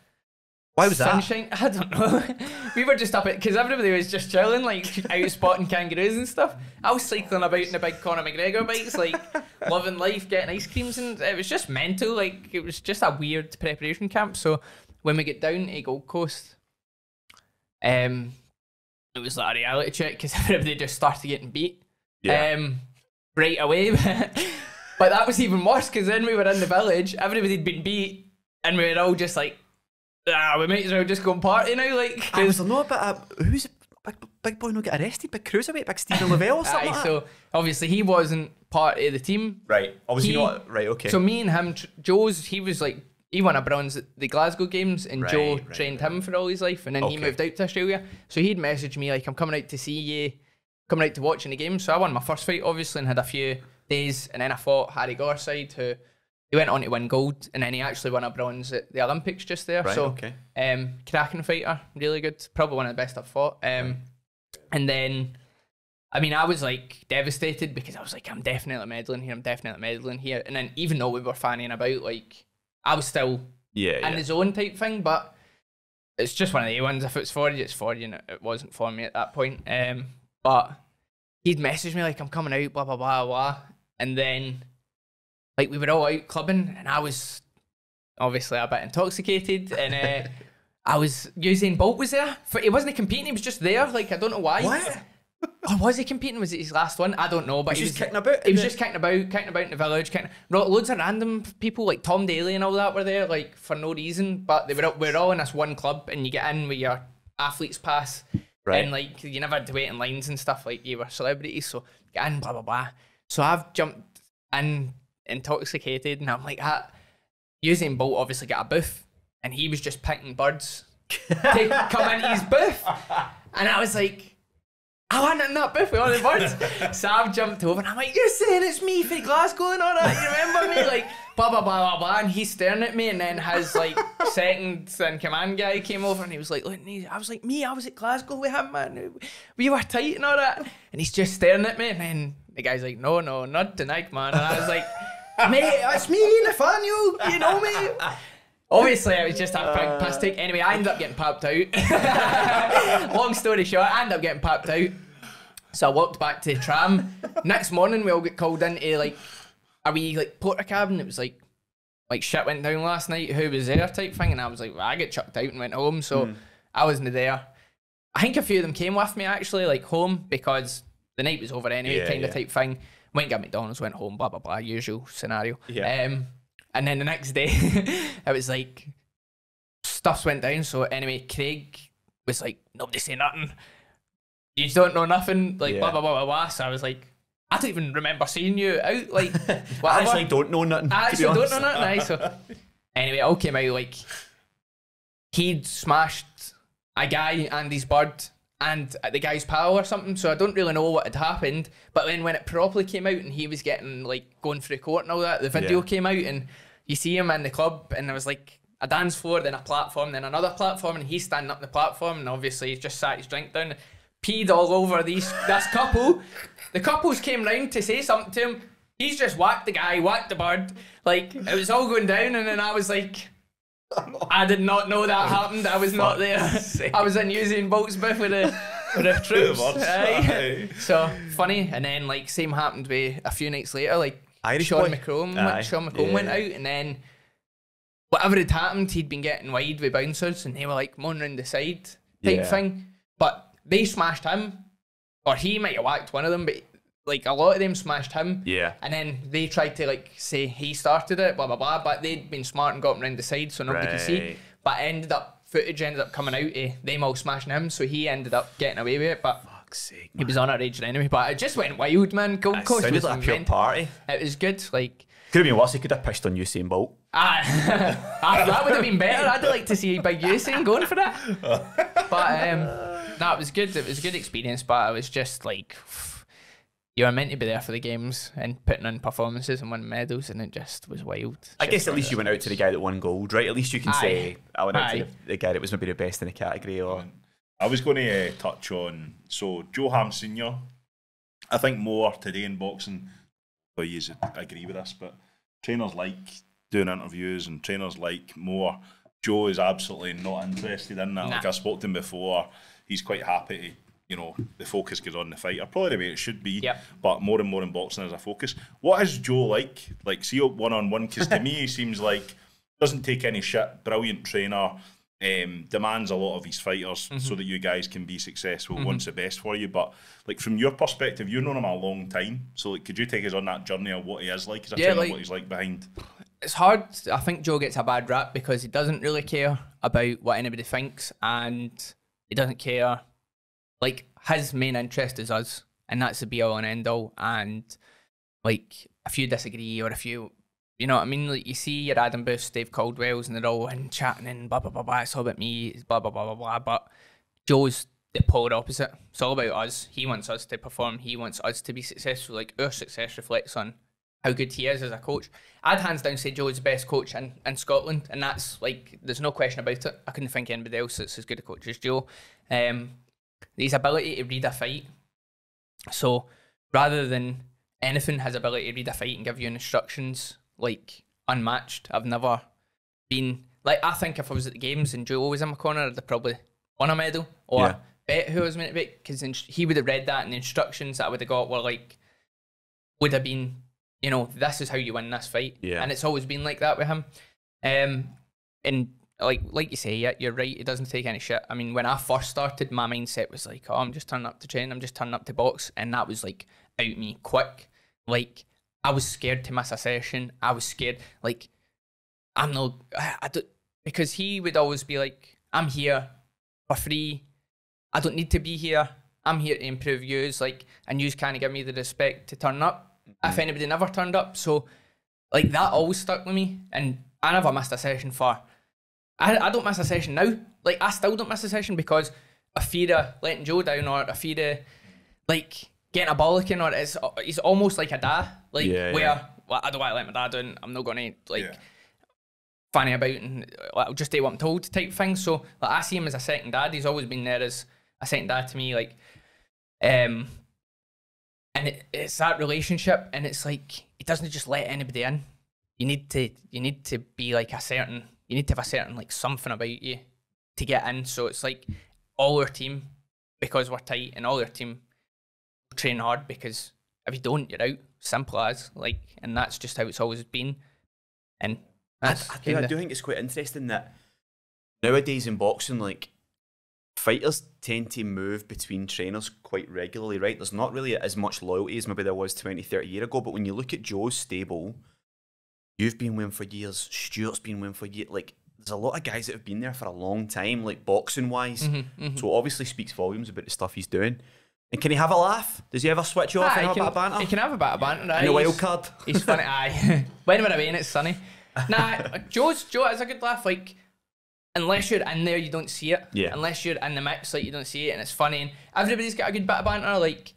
why was Sunshine? I don't know. We were just up at, because everybody was just chilling, like out spotting kangaroos and stuff. I was cycling about in the big Conor McGregor bikes, like loving life, getting ice creams, and it was just mental. Like, it was just a weird preparation camp. So when we get down to Gold Coast, it was like a reality check because everybody just started getting beat right away. But that was even worse because then we were in the village, everybody had been beat, and we were all just like, we might as well just go and party now. Like, was there not a bit of, who's big boy not get arrested? Big cruiserweight, big Stephen Lavelle or something like that? So obviously he wasn't part of the team. Right. Obviously not. Right, okay. So me and him, Joe's, he was like, he won a bronze at the Glasgow Games, and Joe trained him for all his life, and then he moved out to Australia. So he'd messaged me like, I'm coming out to see you, coming out to watching the game. So I won my first fight, obviously, and had a few days, and then I fought Harry Gorside, who he went on to win gold, and then he actually won a bronze at the Olympics just there. Cracking fighter, really good, probably one of the best I've fought. And then, I mean, I was like devastated because I was like, I'm definitely meddling here. And then even though we were fanning about, like, I was still in the zone type thing, but it's just one of the ones. If it's for you, it's for you, and it wasn't for me at that point. But he'd messaged me like, I'm coming out, blah, blah, blah, blah. And then, like, we were all out clubbing, and I was obviously a bit intoxicated, and Usain Bolt was there. He wasn't competing, he was just there. Like, I don't know why. What? Or was he competing? Was it his last one? I don't know. But he was just kicking about? He was just kicking about in the village. Loads of random people, like Tom Daly and all that, were there, like, for no reason. But we were all in this one club, and you get in with your athlete's pass. Right. And, like, you never had to wait in lines and stuff, like you were celebrities. So, get in, blah, blah, blah. So I've jumped in intoxicated, and I'm like, Usain Bolt obviously got a booth, and he was just picking birds to come into his booth. And I was like, I want in that booth with all the birds. So I've jumped over, and I'm like, you're saying it's me for Glasgow and all that, you remember me? Like, blah, blah, blah, blah, blah. And he's staring at me, and then his, like, second in command guy came over, and he was like, look, I was like, I was at Glasgow with him, man. We were tight and all that. And he's just staring at me, and then the guy's like, no, not tonight, man. And I was like, mate, it's me, Nathaniel, you know me. Obviously, it was just a big piss take. Anyway, I ended up getting papped out. Long story short, I ended up getting papped out. So I walked back to the tram. Next morning, we all get called into, like, a wee, like, porter cabin. It was like shit went down last night, who was there type thing. And I was like, well, I get chucked out and went home. So I wasn't there. I think a few of them came with me, actually, like, home, because the night was over anyway, kind of type thing. Went and got McDonald's, went home, blah, blah, blah, usual scenario. Yeah. And then the next day, it was like, stuffs went down. So anyway, Craig was like, nobody say nothing. You don't know nothing, like, blah, blah, blah, blah, blah. So I was like, I don't even remember seeing you out, like, whatever. I actually don't know nothing. So anyway, it all came out, like, he'd smashed a guy and his bird and the guy's pal or something, so I don't really know what had happened. But then when it properly came out and he was getting, like, going through court and all that, the video came out, and you see him in the club, and I was like, a dance floor, then a platform, then another platform, and he's standing up the platform, and obviously he's just sat his drink down, peed all over this couple. The couples came round to say something to him. He's just whacked the guy, whacked the bird. Like, it was all going down, and then I was like, I did not know that happened. I was not there. I was in Usain Bolt's booth with the troops. So funny. And then like same happened with a few nights later. Like Sean McComb went out, and then whatever had happened, he'd been getting wide with bouncers, and they were like moaning round the side type thing. But they smashed him, or he might have whacked one of them, but like a lot of them smashed him. Yeah. And then they tried to like say he started it, blah blah blah. But they'd been smart and got him round the side so nobody could see. But footage ended up coming out of them all smashing him, so he ended up getting away with it. But fuck's sake, man. He was on our age anyway. But it just went wild, man. Gold Coast was like a pure party. It was good. Like could have been worse. He could have pissed on Usain Bolt. That would have been better. I'd like to see big Usain going for that. But that was good. It was a good experience. But I was just like, you were meant to be there for the games and putting in performances and winning medals, and it just was wild. I guess at least you went out to the guy that won gold, right? At least you can say I went out to the guy that was maybe the best in the category. Or I was going to touch on Joe Ham Senior. I think more today in boxing. Well, you agree with us, but trainers like doing interviews, and trainers like more. Joe is absolutely not interested in that. Like I spoke to him before, he's quite happy to. You know, the focus goes on the fighter, probably the way it should be, but more and more in boxing as a focus. What is Joe like? Like, see one-on-one? Because to me, he seems like doesn't take any shit, brilliant trainer, demands a lot of his fighters so that you guys can be successful, wants the best for you. But, like, from your perspective, you've known him a long time, so like, could you take us on that journey of what he is like as a trainer, like, what he's like behind? It's hard. I think Joe gets a bad rap because he doesn't really care about what anybody thinks, and he doesn't care. Like, his main interest is us, and that's the be-all and end-all. And, like, if you disagree or if you know what I mean? Like, you see your Adam Booths, Dave Caldwell's, and they're all in chatting and blah, blah, blah, blah. It's all about me, it's blah, blah, blah, blah, blah. But Joe's the polar opposite. It's all about us. He wants us to perform. He wants us to be successful. Like, our success reflects on how good he is as a coach. I'd hands down say Joe is the best coach in Scotland, and that's, like, there's no question about it. I couldn't think of anybody else that's as good a coach as Joe. His ability to read a fight. So rather than anything, his ability to read a fight and give you instructions, like, unmatched. I've never been like, I think if I was at the games and Joe was in my corner, I'd have probably won a medal or bet who I was meant to beat, because he would have read that, and the instructions that I would have got were like, would have been, you know, this is how you win this fight. And it's always been like that with him. And like you say, yeah, you're right, he doesn't take any shit. I mean, when I first started, my mindset was like, oh, I'm just turning up to train, I'm just turning up to box, and that was like out me quick. Like, I was scared to miss a session. I was scared, like, I don't, because he would always be like, I'm here for free, I don't need to be here, I'm here to improve yous, like, and yous can't give me the respect to turn up if anybody never turned up. So, like, that always stuck with me, and I never missed a session for, I don't miss a session now. Like, I still don't miss a session because I fear of letting Joe down, or I fear of, like, getting a bollocking, or he's almost like a dad. Like, where, well, I don't want to let my dad down, I'm not going to, like, fanny about and I'll just do what I'm told type thing. So, like, I see him as a second dad. He's always been there as a second dad to me, like, and it's that relationship, and it's like, he doesn't just let anybody in. You need to be like you need to have a certain, like, something about you to get in. So it's like, all our team, because we're tight, and all our team train hard, because if you don't, you're out. Simple as, like, and that's just how it's always been. And I do think it's quite interesting that nowadays in boxing, like, fighters tend to move between trainers quite regularly, right? There's not really as much loyalty as maybe there was 20, 30 years ago, but when you look at Joe's stable, you've been with him for years, Stuart's been with him for years, like, there's a lot of guys that have been there for a long time, like, boxing-wise, so it obviously speaks volumes about the stuff he's doing. And can he have a laugh? Does he ever switch you off and have a bit of banter? He can have a bit of banter. And a wild card? He's funny, aye. When we're away and it's sunny. Nah, Joe has a good laugh, like, unless you're in there, you don't see it. Yeah. Unless you're in the mix, like, you don't see it, and it's funny, and everybody's got a good bit of banter, like,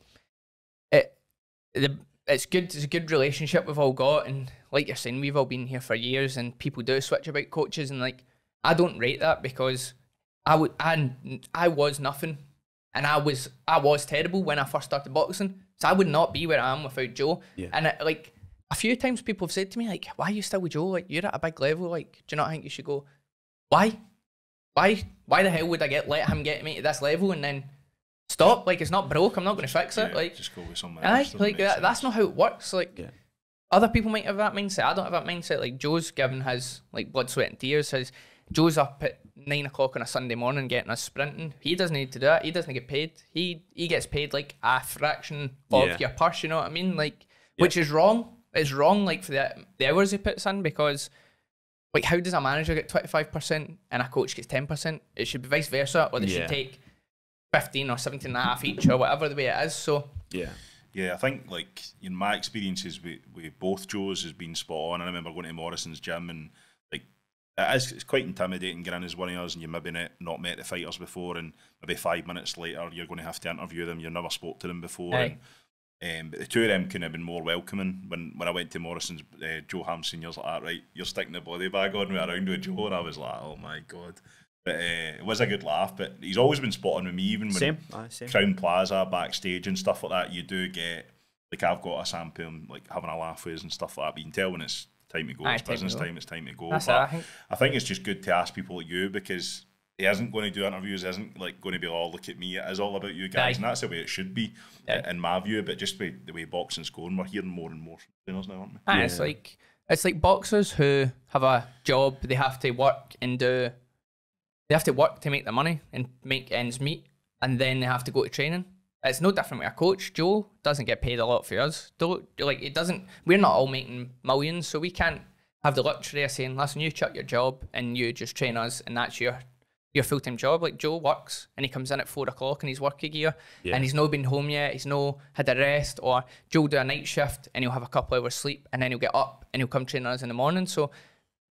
it's good. It's a good relationship we've all got, and like you're saying, we've all been here for years, and people do switch about coaches, and, like, I don't rate that because I was nothing, and I was terrible when I first started boxing. So I would not be where I am without Joe. Yeah. And like a few times people have said to me like, "Why are you still with Joe? Like you're at a big level. Like do you not think you should go?" Why the hell would I let him get me to this level and then stop? Like it's not broke. I'm not going to fix it. Like just go with someone else. like that's not how it works. Like other people might have that mindset. I don't have that mindset. Like Joe's given his like blood, sweat, and tears. Joe's up at 9 o'clock on a Sunday morning getting us sprinting. He doesn't need to do that. He doesn't get paid. He gets paid like a fraction of your purse. You know what I mean? Like which is wrong. It's wrong. Like for the hours he puts in because. Like, how does a manager get 25% and a coach gets 10%? It should be vice versa, or they should take 15 or 17 and a half each, or whatever the way it is. So yeah, I think like in my experiences with both Joes has been spot on. I remember going to Morrison's gym and like it's quite intimidating getting in as one of us and you maybe not met the fighters before, and maybe 5 minutes later you're going to have to interview them. You've never spoke to them before. But the two of them could have been more welcoming. When I went to Morrison's, Joe Ham Senior's like, right, you're sticking the body bag on me around with Joe, and I was like, oh my god. But it was a good laugh. But he's always been spot on with me, even when Crown Plaza backstage and stuff like that. You do get like I've got a sample like having a laugh with us and stuff like that. But you can tell when it's time to go. It's business time. It's time to go. But I think it's just good to ask people like you because. He isn't going to do interviews, he isn't like going to be all look at me, it is all about you guys, and that's the way it should be in my view. But just by the way boxing's going, we're hearing more and more from trainers now, aren't we? It's like boxers who have a job, they have to work to make the money and make ends meet, and then they have to go to training. It's no different with a coach. Joe doesn't get paid a lot for us. We're not all making millions, so we can't have the luxury of saying, listen, you chuck your job and you just train us and that's your full-time job. Like Joe works and he comes in at 4 o'clock in his working gear and he's not been home yet, he's no had a rest, or Joe will do a night shift and he'll have a couple hours sleep and then he'll get up and he'll come train us in the morning. So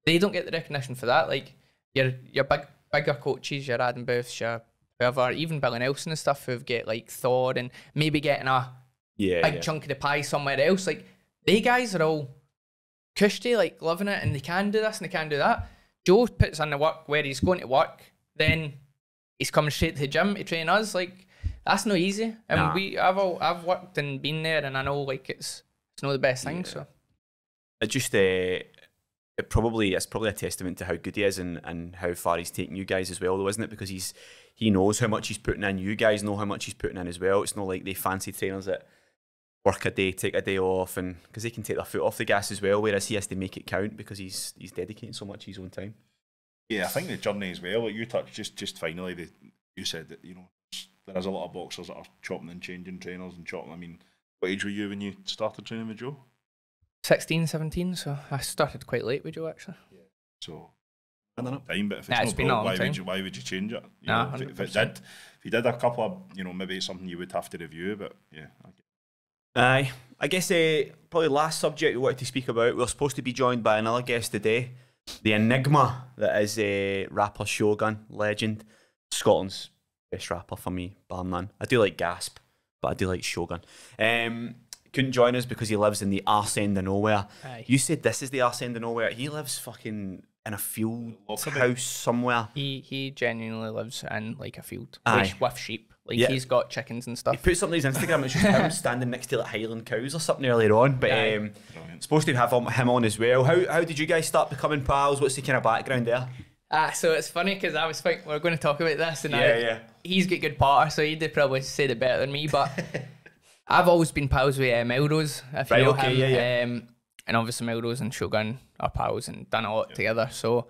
they don't get the recognition for that. Like your bigger coaches, your Adam Booths, your whoever, even Billy Nelson and stuff who've get like Thor and maybe getting a big chunk of the pie somewhere else. Like they guys are all cushy, like loving it, and they can do this and they can do that. Joe puts in the work where he's going to work, then he's coming straight to the gym to train us. Like that's not easy. And I've worked and been there, and I know like it's not the best thing. So it just it's probably a testament to how good he is and how far he's taken you guys as well, though, isn't it? Because he knows how much he's putting in. You guys know how much he's putting in as well. It's not like they fancy trainers that work a day, take a day off, and because they can take their foot off the gas as well, whereas he has to make it count because he's dedicating so much of his own time. Yeah, I think the journey as well, like you touched just finally, you said that, you know, there is a lot of boxers that are chopping and changing trainers and chopping. I mean, what age were you when you started training with Joe? 16, 17, so I started quite late with Joe actually. Yeah. So, I don't know. Time, but if it's not broke, why would you change it? You know, if you did a couple of, you know, maybe it's something you would have to review, but yeah. I guess probably last subject we wanted to speak about, we're supposed to be joined by another guest today. The enigma that is rapper Shogun, legend, Scotland's best rapper for me, bar none. I do like Gasp, but I do like Shogun. Couldn't join us because he lives in the arse end of nowhere. Aye. You said this is the arse end of nowhere. He lives fucking in a field house somewhere. He genuinely lives in like a field with sheep. Like he's got chickens and stuff. He put something on his Instagram. It's just him standing next to like Highland cows or something earlier on. But supposed to have him on as well. How did you guys start becoming pals? What's the kind of background there? So it's funny because I was thinking we're going to talk about this, and he's got good patter, so he'd probably said it better than me. But I've always been pals with Melrose, if you know him. And obviously Melrose and Shogun are pals and done a lot together. So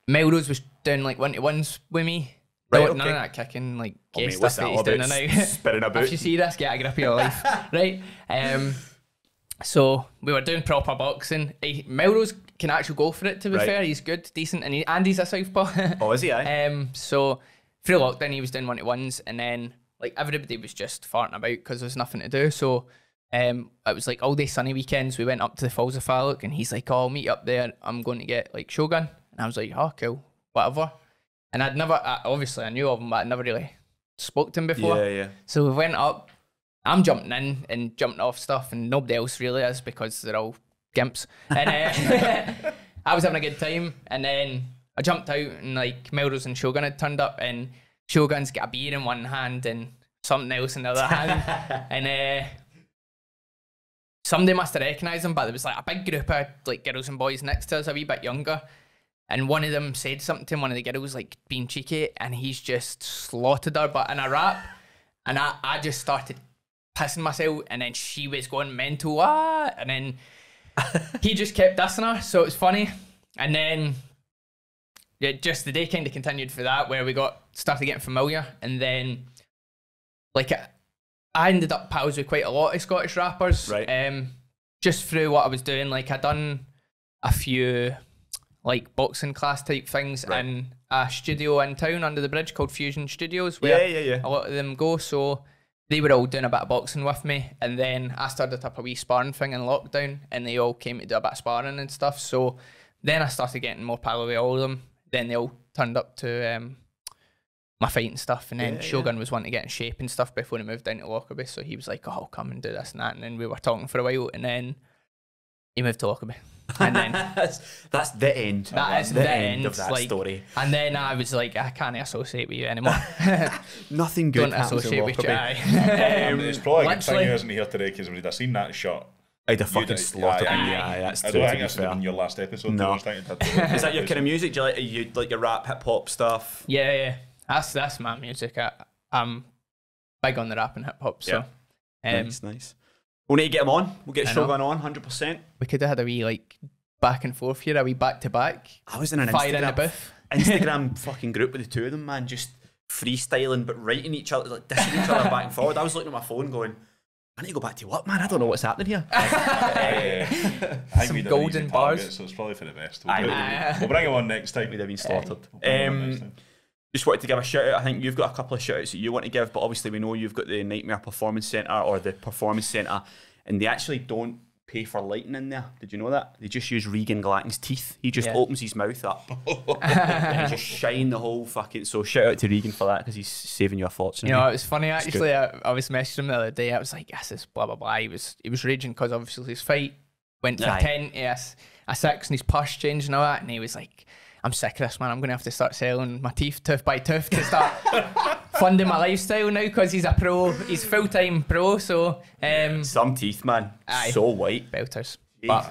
Melrose was doing like 1-to-1s with me. None of that kicking, like gay stuff that he's doing now. Spinning about. If you see this, get a grip of your life, right? So we were doing proper boxing. Melrose can actually go for it. To be fair, he's good, decent, and he's a southpaw. Oh, is he? So through lockdown, he was doing 1-to-1s, and then like everybody was just farting about because there's nothing to do. So it was like all day sunny weekends. We went up to the Falls of Fallock, and he's like, "Oh, I'll meet you up there. I'm going to get like Shogun," and I was like, "Oh, cool, whatever." And obviously I knew of him, but I'd never really spoke to him before. Yeah. So we went up. I'm jumping in and jumping off stuff, and nobody else really is because they're all gimps. And I was having a good time, and then I jumped out and like Melrose and Shogun had turned up, and Shogun's got a beer in one hand and something else in the other hand, and somebody must have recognised him, but there was like a big group of like girls and boys next to us, a wee bit younger, and one of them said something to him, one of the girls, like being cheeky, and he's just slaughtered her, but in a rap, and I just started pissing myself, and then she was going mental, and then he just kept dissing her, so it was funny, and then yeah, just the day kind of continued for that, where we started getting familiar, and then like I ended up pals with quite a lot of Scottish rappers, right? Just through what I was doing. Like I done a few like boxing class type things in a studio in town under the bridge called Fusion Studios, where a lot of them go. So they were all doing a bit of boxing with me, and then I started up a wee sparring thing in lockdown, and they all came to do a bit of sparring and stuff. So then I started getting more pal with all of them. Then they all turned up to my fighting stuff, and then Shogun was wanting to get in shape and stuff before he moved down to Lockerbie, so he was like, oh, I'll come and do this and that, and then we were talking for a while, and then he moved to Lockerbie, and then that's the end. That is the end of that story. And then I was like, I can't associate with you anymore. Nothing good Don't happens associate in with you. Lockerbie. It's probably a good thing he isn't here today, because if he'd have seen that shot, I'd have fucking slaughtered him. Yeah, that's I true. don't think that's been your last episode. No. Is that your kind of music? Do you like your rap, hip hop stuff? Yeah. That's my music. I'm big on the rap and hip hop. So nice. We'll need to get him on. We'll get Shogun on 100%. We could have had a wee like back and forth here, a wee back to back. I was in an fire in the booth. Instagram fucking group with the two of them, man, just freestyling but writing each other, like dissing each other back and forward. I was looking at my phone going, I need to go back to work, man. I don't know what's happening here. Some golden bars. So it's probably for the best. We'll bring him on next time. We'd have been slaughtered. Just wanted to give a shout out. I think you've got a couple of shout outs that you want to give, but obviously we know you've got the Nightmare Performance Centre or the Performance Centre, and they actually don't pay for lighting in there. Did you know that? They just use Regan Glatton's teeth. He just opens his mouth up and just shine the whole fucking. So shout out to Regan for that, because he's saving you a fortune. You know, it was funny actually. I was messaging him the other day. I was like, "This is blah blah blah." He was raging because obviously his fight went from 10 to a 6, and his purse changed and all that. And he was like, "I'm sick of this, man. I'm going to have to start selling my teeth tooth by tooth to start funding my lifestyle now, because he's a pro. He's full-time pro, so... some teeth, man. So white. Belters. But,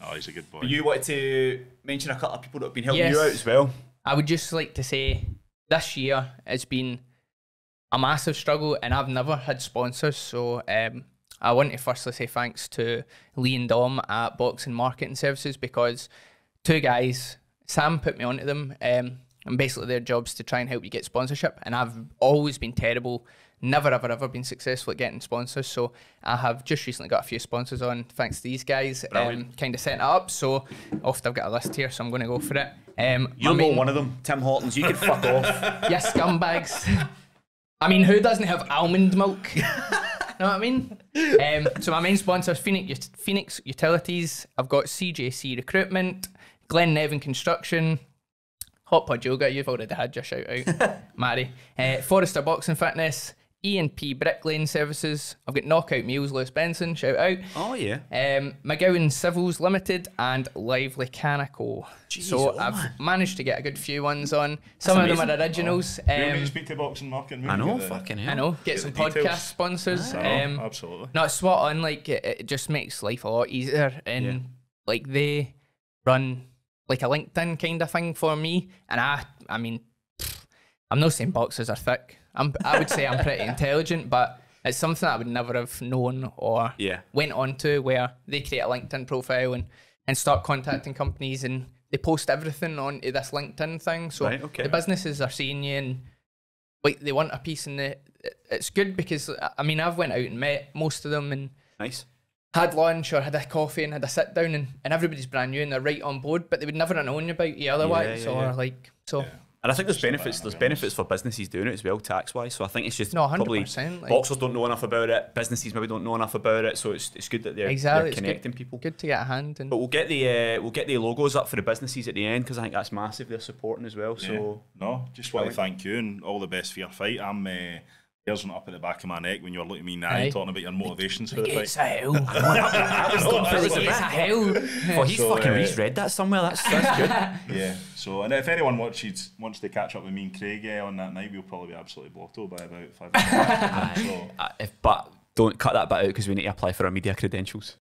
no, he's a good boy. You wanted to mention a couple of people that have been helping you out as well? I would just like to say this year has been a massive struggle, and I've never had sponsors, so I want to firstly say thanks to Lee and Dom at Boxing Marketing Services, because two guys... Sam put me onto them, and basically their job's to try and help you get sponsorship, and I've always been terrible, never ever been successful at getting sponsors, so I have just recently got a few sponsors on thanks to these guys, kind of setting it up, so often I've got a list here, so I'm going to go for it. You'll know one of them, Tim Hortons, you can fuck off. Yes, scumbags. I mean, who doesn't have almond milk? You know what I mean? So my main sponsor is Phoenix Utilities. I've got CJC Recruitment, Glen Nevin Construction, Hot Pod Yoga, you've already had your shout out, Mary. Forrester Boxing Fitness, E&P Brick Lane Services. I've got Knockout Meals, Lewis Benson, shout out. Oh yeah. McGowan Civils Limited and Lively Canico. So I've managed to get a good few ones on. Some of them are originals. You want me to speak to Boxing Marketing? I know, fucking hell. I know, get some podcast sponsors. Absolutely. No, it's spot on, like it just makes life a lot easier, and like they run like a LinkedIn kind of thing for me, and I mean, I'm not saying boxers are thick. I would say I'm pretty intelligent, but it's something I would never have known or went on to, where they create a LinkedIn profile and start contacting companies, and they post everything onto this LinkedIn thing. So the businesses are seeing you, and like they want a piece in the. It's good because I mean I've went out and met most of them and had lunch or had a coffee and had a sit down, and everybody's brand new and they're right on board, but they would never have known about you otherwise. And I think there's benefits for businesses doing it as well, tax wise. So I think it's just probably like, boxers don't know enough about it, businesses maybe don't know enough about it. So it's good that they're connecting people. Good to get a hand. But we'll get the logos up for the businesses at the end, because I think that's massive. They're supporting as well. So no, just want to thank you and all the best for your fight. I'm hairs went up at the back of my neck when you were looking at me now Aye. talking about your motivations for the It's fight. a hell. It's a hell. Oh, he's So, fucking he's read that somewhere. That's good. Yeah. So, and if anyone wants to catch up with me and Craig on that night, we'll probably be absolutely blotto by about 5 o'clock. So, But don't cut that bit out because we need to apply for our media credentials.